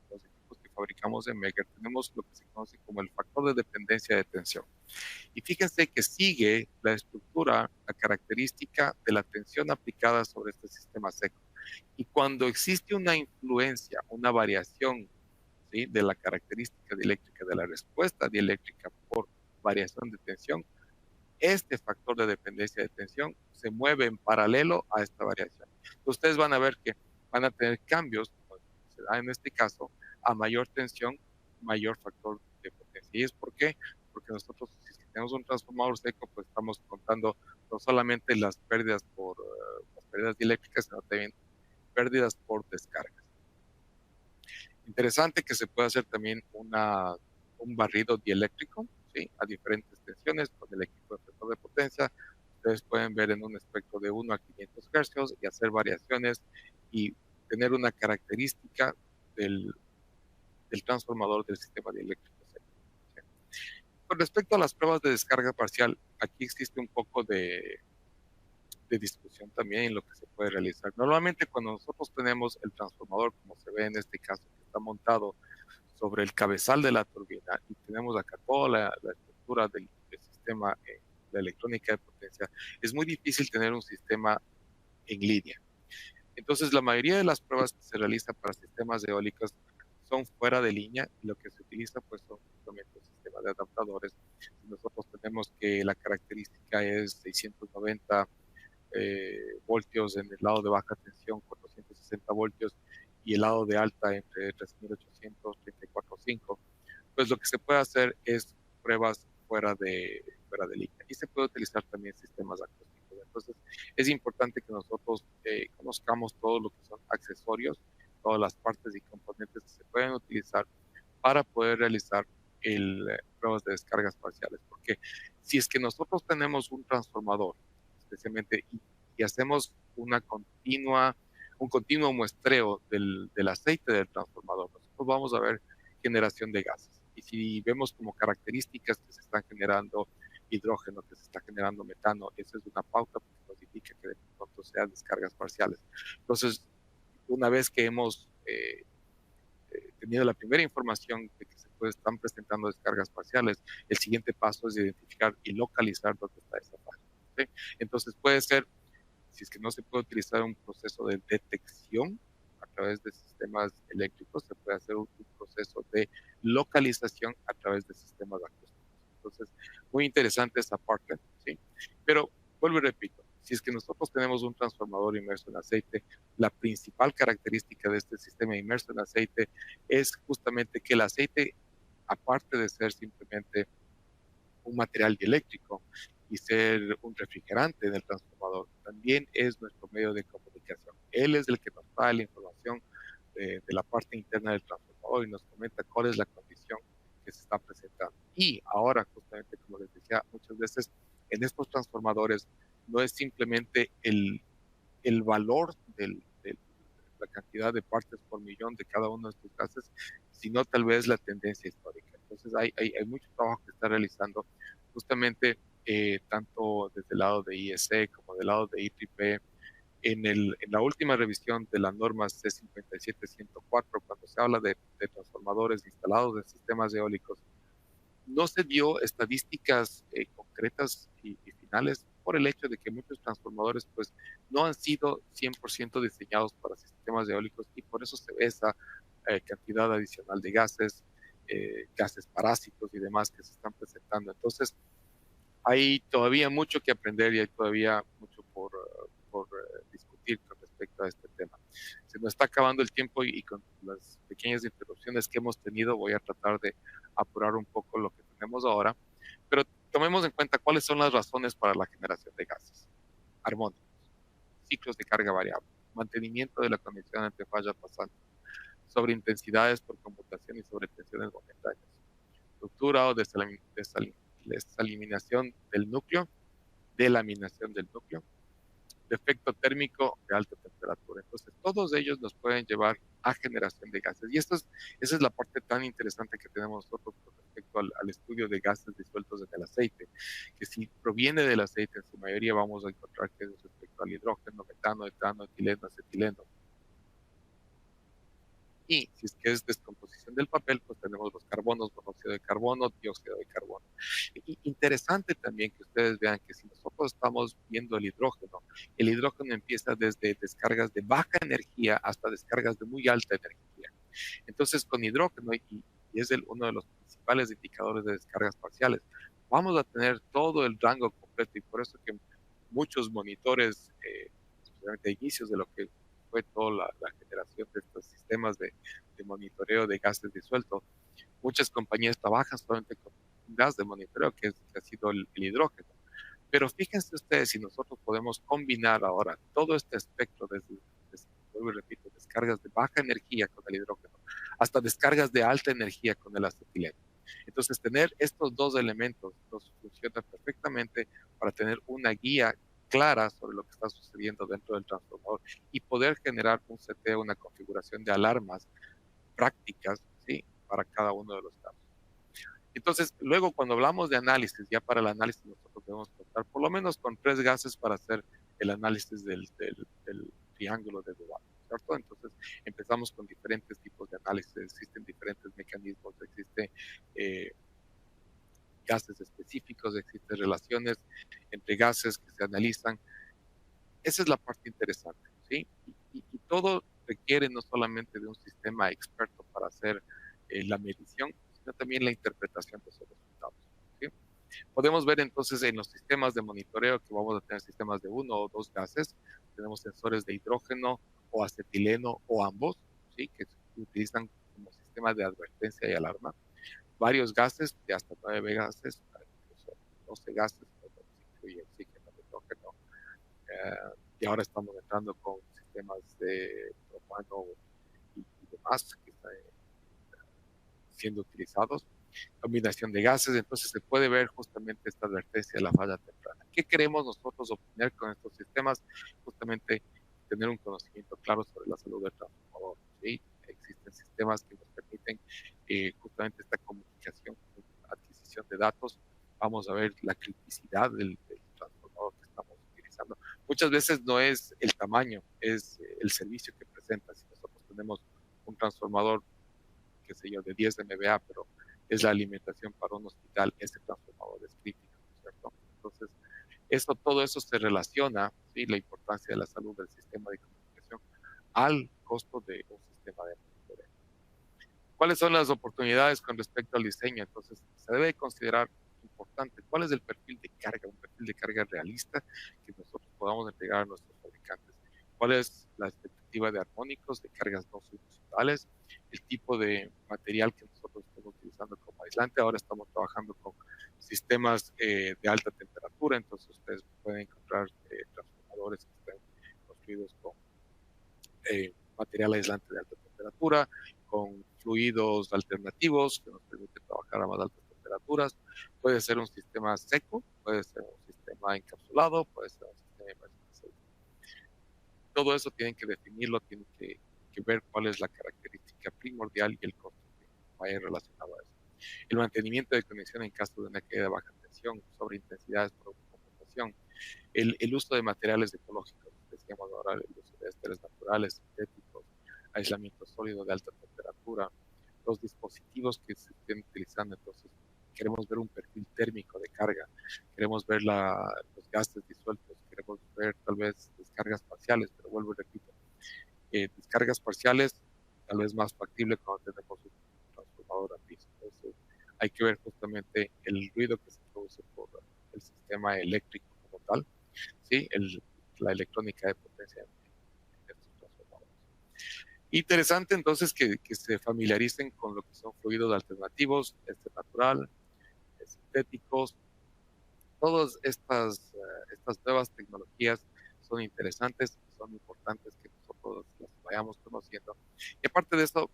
los equipos que fabricamos en Megger, tenemos lo que se conoce como el factor de dependencia de tensión. Y fíjense que sigue la estructura, la característica de la tensión aplicada sobre este sistema seco. Y cuando existe una influencia, una variación, ¿sí? De la característica dieléctrica, de la respuesta dieléctrica por variación de tensión, este factor de dependencia de tensión se mueve en paralelo a esta variación. Ustedes van a ver que van a tener cambios, como se da en este caso, a mayor tensión, mayor factor de potencia. ¿Y es por qué? Porque nosotros, si tenemos un transformador seco, pues estamos contando no solamente las pérdidas por las pérdidas dieléctricas, sino también pérdidas por descargas. Interesante que se pueda hacer también un barrido dieléctrico, ¿sí? A diferentes tensiones con el equipo de factor de potencia. Ustedes pueden ver en un espectro de 1 a 500 Hz y hacer variaciones y tener una característica del transformador del sistema dieléctrico. ¿Sí? Con respecto a las pruebas de descarga parcial, aquí existe un poco de discusión también en lo que se puede realizar. Normalmente cuando nosotros tenemos el transformador, como se ve en este caso, que está montado sobre el cabezal de la turbina y tenemos acá toda la estructura del sistema, la electrónica de potencia, es muy difícil tener un sistema en línea. Entonces, la mayoría de las pruebas que se realizan para sistemas eólicos son fuera de línea y lo que se utiliza pues son justamente un sistema de adaptadores. Nosotros tenemos que la característica es 690 voltios en el lado de baja tensión, 460 voltios, y el lado de alta entre 3800, 34.5. Pues lo que se puede hacer es pruebas fuera de línea y se puede utilizar también sistemas acústicos. Entonces es importante que nosotros conozcamos todo lo que son accesorios, todas las partes y componentes que se pueden utilizar para poder realizar pruebas de descargas parciales. Porque si es que nosotros tenemos un transformador, especialmente, y hacemos un continuo muestreo del aceite del transformador, nosotros vamos a ver generación de gases. Y si vemos como características que se están generando hidrógeno, que se está generando metano, esa es una pauta que nos indica que de pronto sean descargas parciales. Entonces, una vez que hemos tenido la primera información de que están presentando descargas parciales, el siguiente paso es identificar y localizar dónde está esa falla. ¿Sí? Entonces puede ser, si es que no se puede utilizar un proceso de detección a través de sistemas eléctricos, se puede hacer un proceso de localización a través de sistemas acústicos. Entonces, muy interesante esta parte, ¿sí? Pero vuelvo y repito, Si es que nosotros tenemos un transformador inmerso en aceite, la principal característica de este sistema inmerso en aceite es justamente que el aceite, aparte de ser simplemente un material dieléctrico y ser un refrigerante del transformador, también es nuestro medio de comunicación. Él es el que nos da la información de la parte interna del transformador y nos comenta cuál es la condición que se está presentando. Y ahora, justamente como les decía, muchas veces en estos transformadores no es simplemente el valor de la cantidad de partes por millón de cada uno de estos gases, sino tal vez la tendencia histórica. Entonces hay mucho trabajo que está realizando justamente tanto desde el lado de IEC como del lado de IEEE. En la última revisión de la norma C57-104, cuando se habla de transformadores instalados en sistemas eólicos, no se dio estadísticas concretas y finales por el hecho de que muchos transformadores pues no han sido 100% diseñados para sistemas eólicos y por eso se ve esa cantidad adicional de gases, gases parásitos y demás que se están presentando. Entonces, hay todavía mucho que aprender y hay todavía mucho por discutir con respecto a este tema. Se nos está acabando el tiempo y con las pequeñas interrupciones que hemos tenido voy a tratar de apurar un poco lo que tenemos ahora, pero tomemos en cuenta cuáles son las razones para la generación de gases armónicos, ciclos de carga variable, mantenimiento de la conexión entre falla pasante, sobreintensidades por conmutación y sobretensiones momentáneas, ruptura o desaliminación del núcleo, delaminación del núcleo, defecto térmico de alta temperatura. Entonces, todos ellos nos pueden llevar a generación de gases. Y esa es la parte tan interesante que tenemos nosotros con respecto al estudio de gases disueltos en el aceite, que si proviene del aceite, en su mayoría vamos a encontrar que es respecto al hidrógeno, metano, etano, etileno, acetileno. Y si es que es descomposición del papel, pues tenemos los carbonos, monóxido de carbono, dióxido de carbono. Y interesante también que ustedes vean que si nosotros estamos viendo el hidrógeno empieza desde descargas de baja energía hasta descargas de muy alta energía. Entonces, con hidrógeno, y es uno de los principales indicadores de descargas parciales, vamos a tener todo el rango completo y por eso que muchos monitores, especialmente a inicios de lo que fue toda la generación de estos sistemas de monitoreo de gases disueltos, muchas compañías trabajan solamente con un gas de monitoreo que ha sido el hidrógeno. Pero fíjense ustedes si nosotros podemos combinar ahora todo este espectro vuelvo y repito, descargas de baja energía con el hidrógeno hasta descargas de alta energía con el acetileno. Entonces, tener estos dos elementos nos funciona perfectamente para tener una guía clara sobre lo que está sucediendo dentro del transformador y poder generar un seteo, una configuración de alarmas prácticas, ¿sí? Para cada uno de los casos. Entonces, luego cuando hablamos de análisis, ya para el análisis nosotros debemos contar por lo menos con 3 gases para hacer el análisis del triángulo de Duval, ¿cierto? Entonces, empezamos con diferentes tipos de análisis, existen diferentes mecanismos, existen gases específicos, existen relaciones entre gases que se analizan. Esa es la parte interesante, ¿sí? Y todo requiere no solamente de un sistema experto para hacer la medición, sino también la interpretación de esos resultados, ¿sí? Podemos ver entonces en los sistemas de monitoreo que vamos a tener sistemas de 1 o 2 gases, tenemos sensores de hidrógeno o acetileno o ambos, ¿sí? Que se utilizan como sistema de advertencia y alarma. Varios gases, de hasta 9 gases, incluso 12 gases, se incluye oxígeno, nitrógeno, y ahora estamos entrando con sistemas de propano y demás que están siendo utilizados, combinación de gases, entonces se puede ver justamente esta advertencia de la falla temprana. ¿Qué queremos nosotros obtener con estos sistemas? Justamente tener un conocimiento claro sobre la salud del transformador, ¿sí? Existen sistemas que nos permiten justamente esta comunicación, adquisición de datos. Vamos a ver la criticidad del transformador que estamos utilizando. Muchas veces no es el tamaño, es el servicio que presenta. Si nosotros tenemos un transformador, qué sé yo, de 10 MVA, pero es la alimentación para un hospital, ese transformador es crítico, ¿cierto? Entonces, todo eso se relaciona, ¿sí? La importancia de la salud del sistema de comunicación al costo de un sistema de monitoreo. ¿Cuáles son las oportunidades con respecto al diseño? Entonces, se debe considerar importante, ¿cuál es el perfil de carga? Un perfil de carga realista que nosotros podamos entregar a nuestros fabricantes. ¿Cuál es la expectativa de armónicos, de cargas no sinusitales? El tipo de material que nosotros estamos utilizando como aislante. Ahora estamos trabajando con sistemas de alta temperatura, entonces ustedes pueden encontrar transformadores que estén construidos con material aislante de alta temperatura, con fluidos alternativos que nos permiten trabajar a más altas temperaturas. Puede ser un sistema seco, puede ser un sistema encapsulado, puede ser un sistema de inmersión de aceite. Todo eso tienen que definirlo, tienen que ver cuál es la característica primordial y el costo que vaya relacionado a eso. El mantenimiento de conexión en caso de una caída de baja tensión, sobre intensidades por computación, el uso de materiales ecológicos, decíamos ahora, el uso de ésteres naturales, sintéticos, aislamiento sólido de alta temperatura, los dispositivos que se estén utilizando. Entonces, queremos ver un perfil térmico de carga, queremos ver los gases disueltos, queremos ver tal vez descargas parciales, pero vuelvo y repito, descargas parciales tal vez más factible cuando tenemos un transformador a piso. Entonces, hay que ver justamente el ruido que se produce por el sistema eléctrico como tal, ¿sí? La electrónica de potencia de estos transformadores. Interesante entonces que se familiaricen con lo que son fluidos alternativos, natural, sintéticos. Todas estas nuevas tecnologías son interesantes, son importantes que nosotros las vayamos conociendo. Y aparte de esto,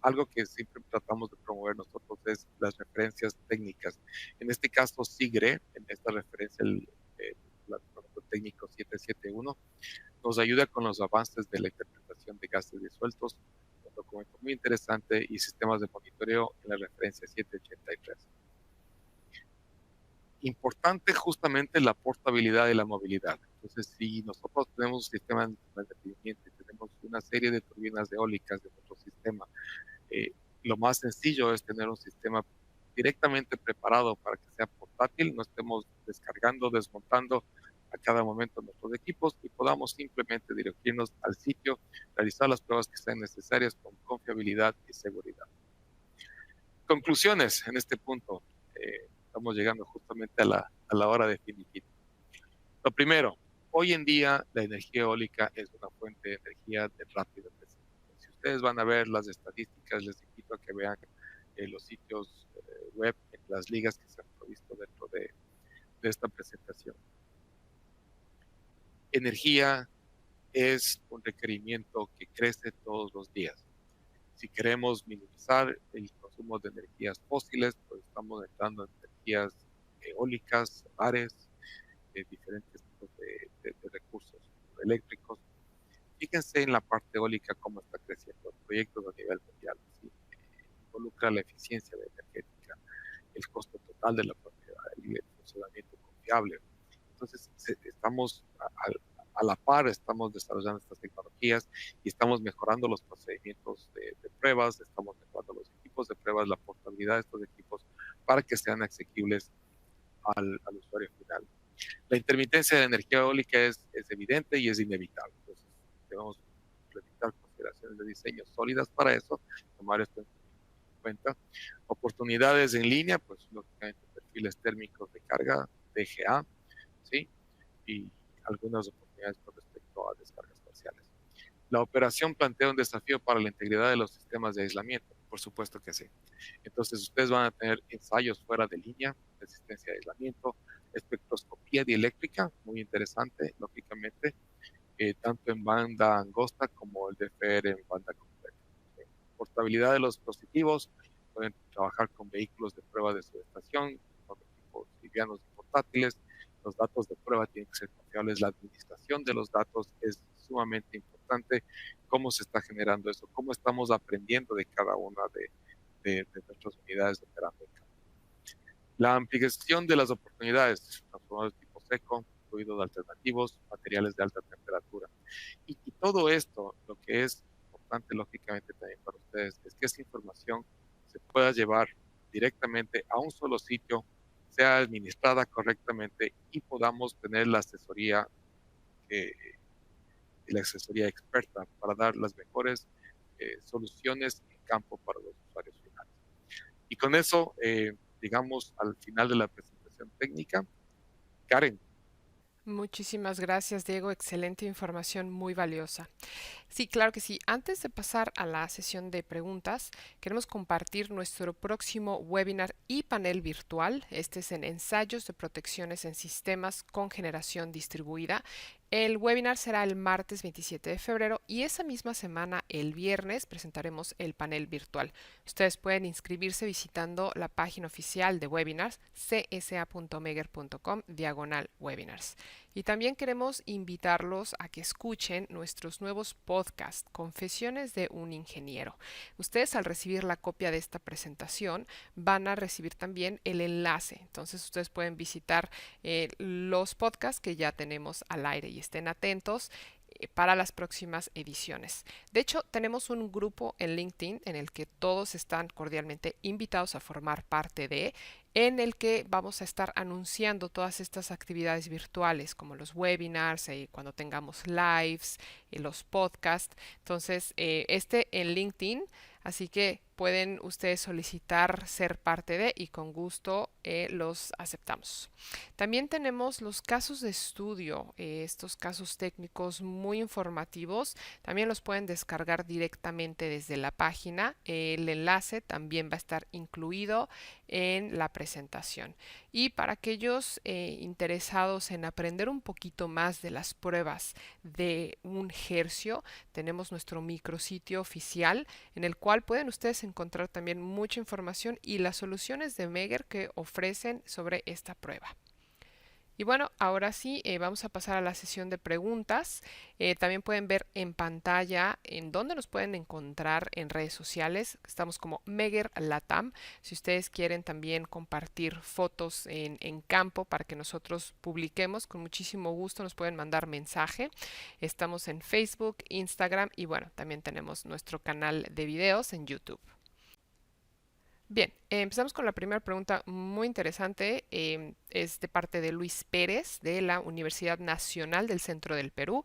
algo que siempre tratamos de promover nosotros es las referencias técnicas. En este caso, SIGRE, en esta referencia, el técnico 771, nos ayuda con los avances de la interpretación de gases disueltos, un documento muy interesante, y sistemas de monitoreo en la referencia 783. Importante justamente la portabilidad y la movilidad. Entonces, si nosotros tenemos un sistema de mantenimiento y tenemos una serie de turbinas eólicas de nuestro sistema, lo más sencillo es tener un sistema directamente preparado para que sea portátil, no estemos descargando, desmontando a cada momento nuestros equipos y podamos simplemente dirigirnos al sitio, realizar las pruebas que sean necesarias con confiabilidad y seguridad. Conclusiones en este punto. Estamos llegando justamente a la hora definitiva. Lo primero, hoy en día la energía eólica es una fuente de energía de rápido crecimiento. Si ustedes van a ver las estadísticas, les invito a que vean los sitios web, en las ligas que se han provisto dentro de esta presentación. Energía es un requerimiento que crece todos los días. Si queremos minimizar el consumo de energías fósiles, pues estamos entrando en energías eólicas, solares, diferentes tipos de recursos eléctricos. Fíjense en la parte eólica cómo está creciendo, proyectos a nivel mundial, ¿sí? Involucra la eficiencia energética, el costo total de la propiedad, el funcionamiento confiable. Entonces, estamos a la par, estamos desarrollando estas tecnologías y estamos mejorando los procedimientos de pruebas, estamos mejorando los equipos de pruebas, la portabilidad de estos equipos para que sean asequibles al usuario final. La intermitencia de energía eólica es evidente y es inevitable. Entonces, debemos implementar consideraciones de diseño sólidas para eso, tomar esto en cuenta. Oportunidades en línea, pues lógicamente perfiles térmicos de carga, DGA, ¿sí? Y algunas oportunidades con respecto a descargas parciales. La operación plantea un desafío para la integridad de los sistemas de aislamiento. Por supuesto que sí. Entonces, ustedes van a tener ensayos fuera de línea, resistencia de aislamiento, espectroscopía dieléctrica, muy interesante, lógicamente, tanto en banda angosta como el DFR en banda completa. Portabilidad de los dispositivos, pueden trabajar con vehículos de prueba de subestación, con equipos livianos y portátiles. Los datos de prueba tienen que ser confiables. La administración de los datos es sumamente importante. Cómo se está generando eso, cómo estamos aprendiendo de cada una de nuestras unidades operando en campo. La ampliación de las oportunidades, transformadores tipo seco, fluidos alternativos, materiales de alta temperatura. Y todo esto, lo que es importante lógicamente también para ustedes, es que esa información se pueda llevar directamente a un solo sitio, sea administrada correctamente y podamos tener la asesoría experta para dar las mejores soluciones en campo para los usuarios finales. Y con eso, llegamos al final de la presentación. técnica. Karen. Muchísimas gracias, Diego. Excelente información, muy valiosa. Sí, claro que sí. Antes de pasar a la sesión de preguntas, queremos compartir nuestro próximo webinar y panel virtual. Este es en ensayos de protecciones en sistemas con generación distribuida. El webinar será el martes 27 de febrero y esa misma semana, el viernes, presentaremos el panel virtual. Ustedes pueden inscribirse visitando la página oficial de webinars, csa.meger.com/webinars. Y también queremos invitarlos a que escuchen nuestros nuevos podcasts, Confesiones de un Ingeniero. Ustedes al recibir la copia de esta presentación van a recibir también el enlace. Entonces ustedes pueden visitar los podcasts que ya tenemos al aire y estén atentos para las próximas ediciones. De hecho, tenemos un grupo en LinkedIn en el que todos están cordialmente invitados a formar parte de, en el que vamos a estar anunciando todas estas actividades virtuales como los webinars, cuando tengamos lives, los podcasts. Entonces, este en LinkedIn, así que pueden ustedes solicitar ser parte de y con gusto los aceptamos. También tenemos los casos de estudio, estos casos técnicos muy informativos. También los pueden descargar directamente desde la página. El enlace también va a estar incluido en la presentación. Y para aquellos interesados en aprender un poquito más de las pruebas de un hercio, tenemos nuestro micrositio oficial en el cual pueden ustedes encontrar también mucha información y las soluciones de Megger que ofrecen sobre esta prueba. Y bueno, ahora sí, vamos a pasar a la sesión de preguntas. También pueden ver en pantalla en dónde nos pueden encontrar en redes sociales. Estamos como Megger Latam. Si ustedes quieren también compartir fotos en campo para que nosotros publiquemos, con muchísimo gusto nos pueden mandar mensaje. Estamos en Facebook, Instagram y bueno, también tenemos nuestro canal de videos en YouTube. Bien, empezamos con la primera pregunta muy interesante. Es de parte de Luis Pérez de la Universidad Nacional del Centro del Perú.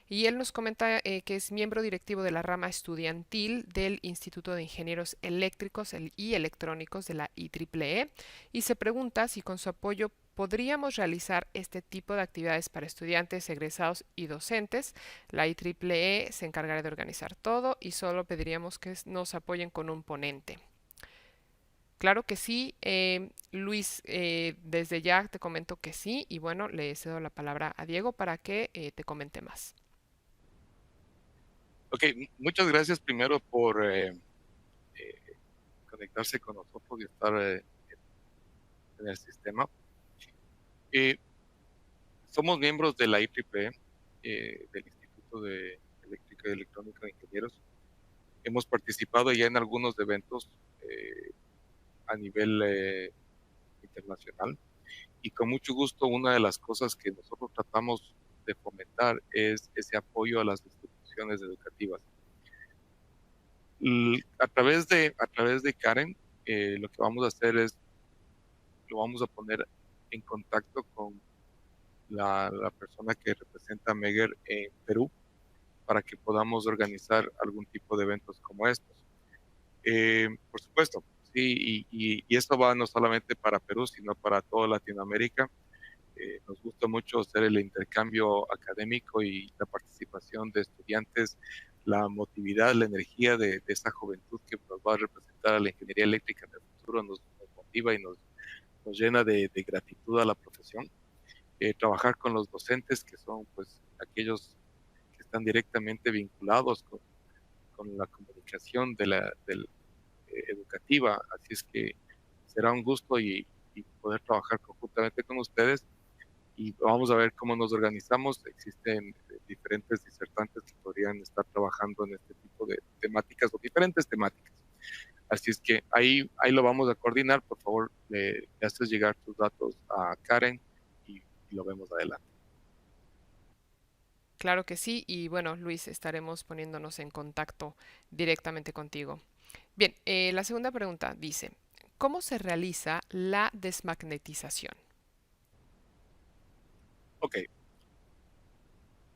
Y él nos comenta que es miembro directivo de la rama estudiantil del Instituto de Ingenieros Eléctricos y Electrónicos de la IEEE y se pregunta si con su apoyo podríamos realizar este tipo de actividades para estudiantes, egresados y docentes. La IEEE se encargará de organizar todo y solo pediríamos que nos apoyen con un ponente. Claro que sí, Luis, desde ya te comento que sí y bueno, le cedo la palabra a Diego para que te comente más. Ok, muchas gracias primero por conectarse con nosotros y estar en el sistema. Somos miembros de la IEEE, del Instituto de Eléctrica y Electrónica de Ingenieros. Hemos participado ya en algunos eventos a nivel internacional y con mucho gusto una de las cosas que nosotros tratamos de fomentar es ese apoyo a las instituciones educativas. A través de Karen, lo que vamos a hacer es, lo vamos a poner en contacto con la persona que representa a Megger en Perú para que podamos organizar algún tipo de eventos como estos. Por supuesto, sí, y esto va no solamente para Perú, sino para toda Latinoamérica. Nos gusta mucho hacer el intercambio académico y la participación de estudiantes, la motividad, la energía de esta juventud que nos va a representar a la ingeniería eléctrica en el futuro, nos motiva y nos llena de gratitud a la profesión. Trabajar con los docentes, que son pues aquellos que están directamente vinculados con la comunicación educativa, así es que será un gusto y poder trabajar conjuntamente con ustedes y vamos a ver cómo nos organizamos. Existen diferentes disertantes que podrían estar trabajando en este tipo de temáticas o diferentes temáticas. Así es que ahí lo vamos a coordinar. Por favor, le haces llegar tus datos a Karen y lo vemos adelante. Claro que sí, y bueno, Luis, estaremos poniéndonos en contacto directamente contigo. Bien, la segunda pregunta dice, ¿cómo se realiza la desmagnetización? Ok,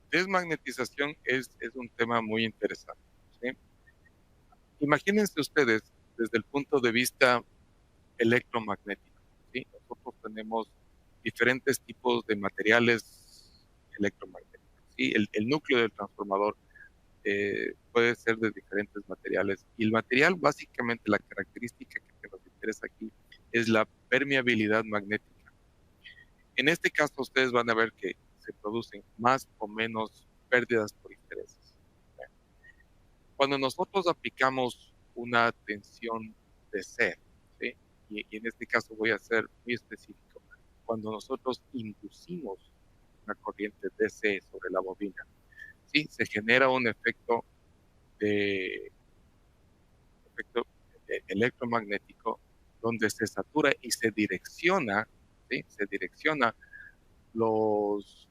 desmagnetización es un tema muy interesante, ¿sí? Imagínense ustedes desde el punto de vista electromagnético, ¿sí? Nosotros tenemos diferentes tipos de materiales electromagnéticos. ¿Sí? El núcleo del transformador puede ser de diferentes materiales. Y el material, básicamente, la característica que nos interesa aquí es la permeabilidad magnética. En este caso, ustedes van a ver que se producen más o menos pérdidas por histeresis. Cuando nosotros aplicamos una tensión DC, ¿sí? Y en este caso voy a ser muy específico, cuando nosotros inducimos una corriente DC sobre la bobina, ¿sí? Se genera un efecto electromagnético donde se satura y se direcciona, ¿sí? Se direcciona los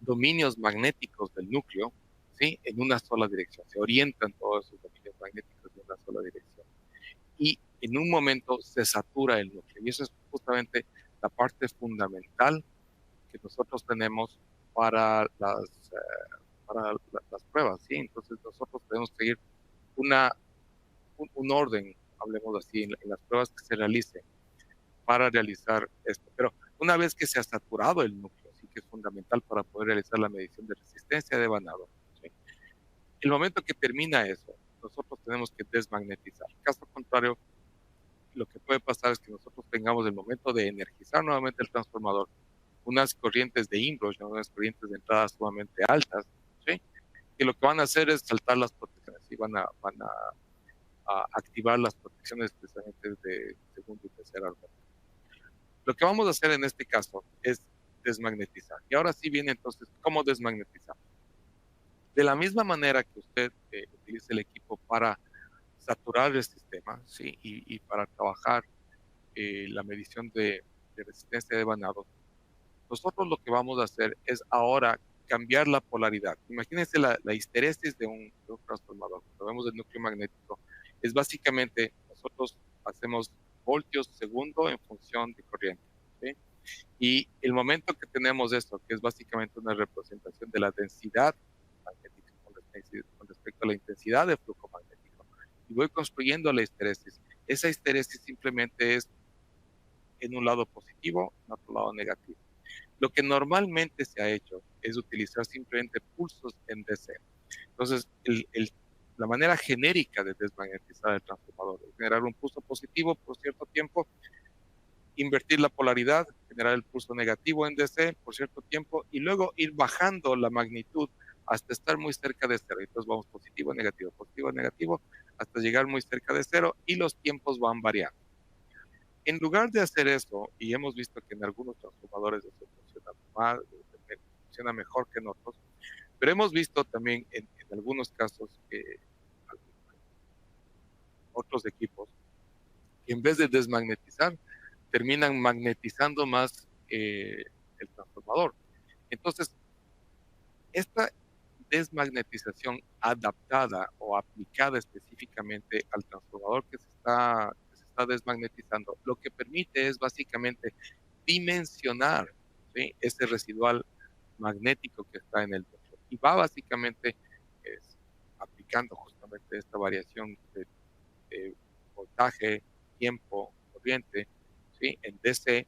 dominios magnéticos del núcleo, ¿sí? En una sola dirección. Se orientan todos esos dominios magnéticos en una sola dirección. Y en un momento se satura el núcleo. Y eso es justamente la parte fundamental que nosotros tenemos para las pruebas, ¿sí? Entonces nosotros podemos seguir un orden, hablemos así, en las pruebas que se realicen para realizar esto. Pero una vez que se ha saturado el núcleo, sí que es fundamental para poder realizar la medición de resistencia de vanado. ¿Sí? El momento que termina eso, nosotros tenemos que desmagnetizar. Caso contrario, lo que puede pasar es que nosotros tengamos el momento de energizar nuevamente el transformador, unas corrientes de inrush, ¿no? Unas corrientes de entrada sumamente altas, ¿sí? Que lo que van a hacer es saltar las protecciones y van a activar las protecciones precisamente de segundo y tercer árbol. Lo que vamos a hacer en este caso es desmagnetizar. Y ahora sí viene entonces, ¿cómo desmagnetizar? De la misma manera que usted utiliza el equipo para saturar el sistema, ¿sí? Y para trabajar la medición de resistencia de vanado, nosotros lo que vamos a hacer es ahora cambiar la polaridad. Imagínense la histeresis de un transformador. Cuando vemos el núcleo magnético, es básicamente nosotros hacemos voltios segundo en función de corriente. ¿Sí? Y el momento que tenemos esto, que es básicamente una representación de la densidad magnética con respecto a la intensidad de flujo magnético, y voy construyendo la histeresis. Esa histeresis simplemente es en un lado positivo, en otro lado negativo. Lo que normalmente se ha hecho es utilizar simplemente pulsos en DC. Entonces, la manera genérica de desmagnetizar el transformador es generar un pulso positivo por cierto tiempo, invertir la polaridad, generar el pulso negativo en DC por cierto tiempo y luego ir bajando la magnitud hasta estar muy cerca de cero. Entonces vamos positivo, negativo, hasta llegar muy cerca de cero y los tiempos van variando. En lugar de hacer eso, y hemos visto que en algunos transformadores eso funciona mejor que en otros, pero hemos visto también en algunos casos que otros equipos, que en vez de desmagnetizar, terminan magnetizando más el transformador. Entonces, esta desmagnetización adaptada o aplicada específicamente al transformador que se está desmagnetizando, lo que permite es básicamente dimensionar, ¿sí? Ese residual magnético que está en el núcleo. Y va básicamente aplicando justamente esta variación de voltaje, tiempo, corriente, ¿sí? En DC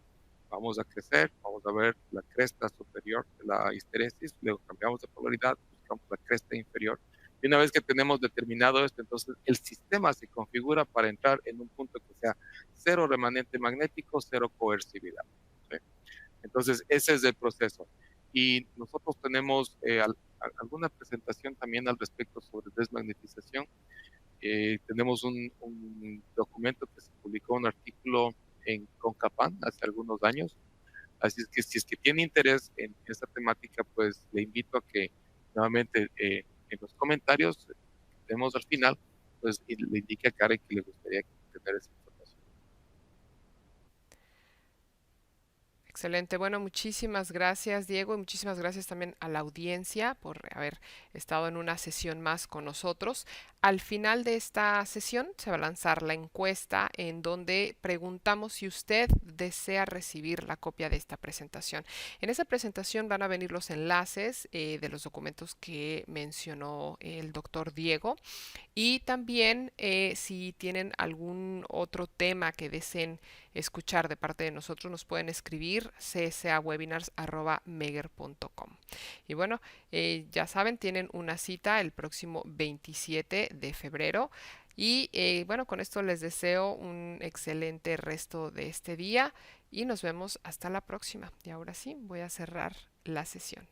vamos a crecer, vamos a ver la cresta superior de la histeresis, luego cambiamos de polaridad, buscamos la cresta inferior. Y una vez que tenemos determinado esto, entonces el sistema se configura para entrar en un punto que sea cero remanente magnético, cero coercividad. ¿Sí? Entonces, ese es el proceso. Y nosotros tenemos alguna presentación también al respecto sobre desmagnetización. Tenemos un documento que se publicó, un artículo en Concapan hace algunos años. Así es que si es que tiene interés en esta temática, pues le invito a que nuevamente en los comentarios que tenemos al final, pues le indique a Karen que le gustaría tener esa información. Excelente. Bueno, muchísimas gracias, Diego, y muchísimas gracias también a la audiencia por haber estado en una sesión más con nosotros. Al final de esta sesión se va a lanzar la encuesta en donde preguntamos si usted desea recibir la copia de esta presentación. En esa presentación van a venir los enlaces de los documentos que mencionó el doctor Diego y también si tienen algún otro tema que deseen escuchar de parte de nosotros, nos pueden escribir csawebinars@meger.com. Y bueno, ya saben, tienen una cita el próximo 27 de febrero. Y bueno, con esto les deseo un excelente resto de este día y nos vemos hasta la próxima. Y ahora sí, voy a cerrar la sesión.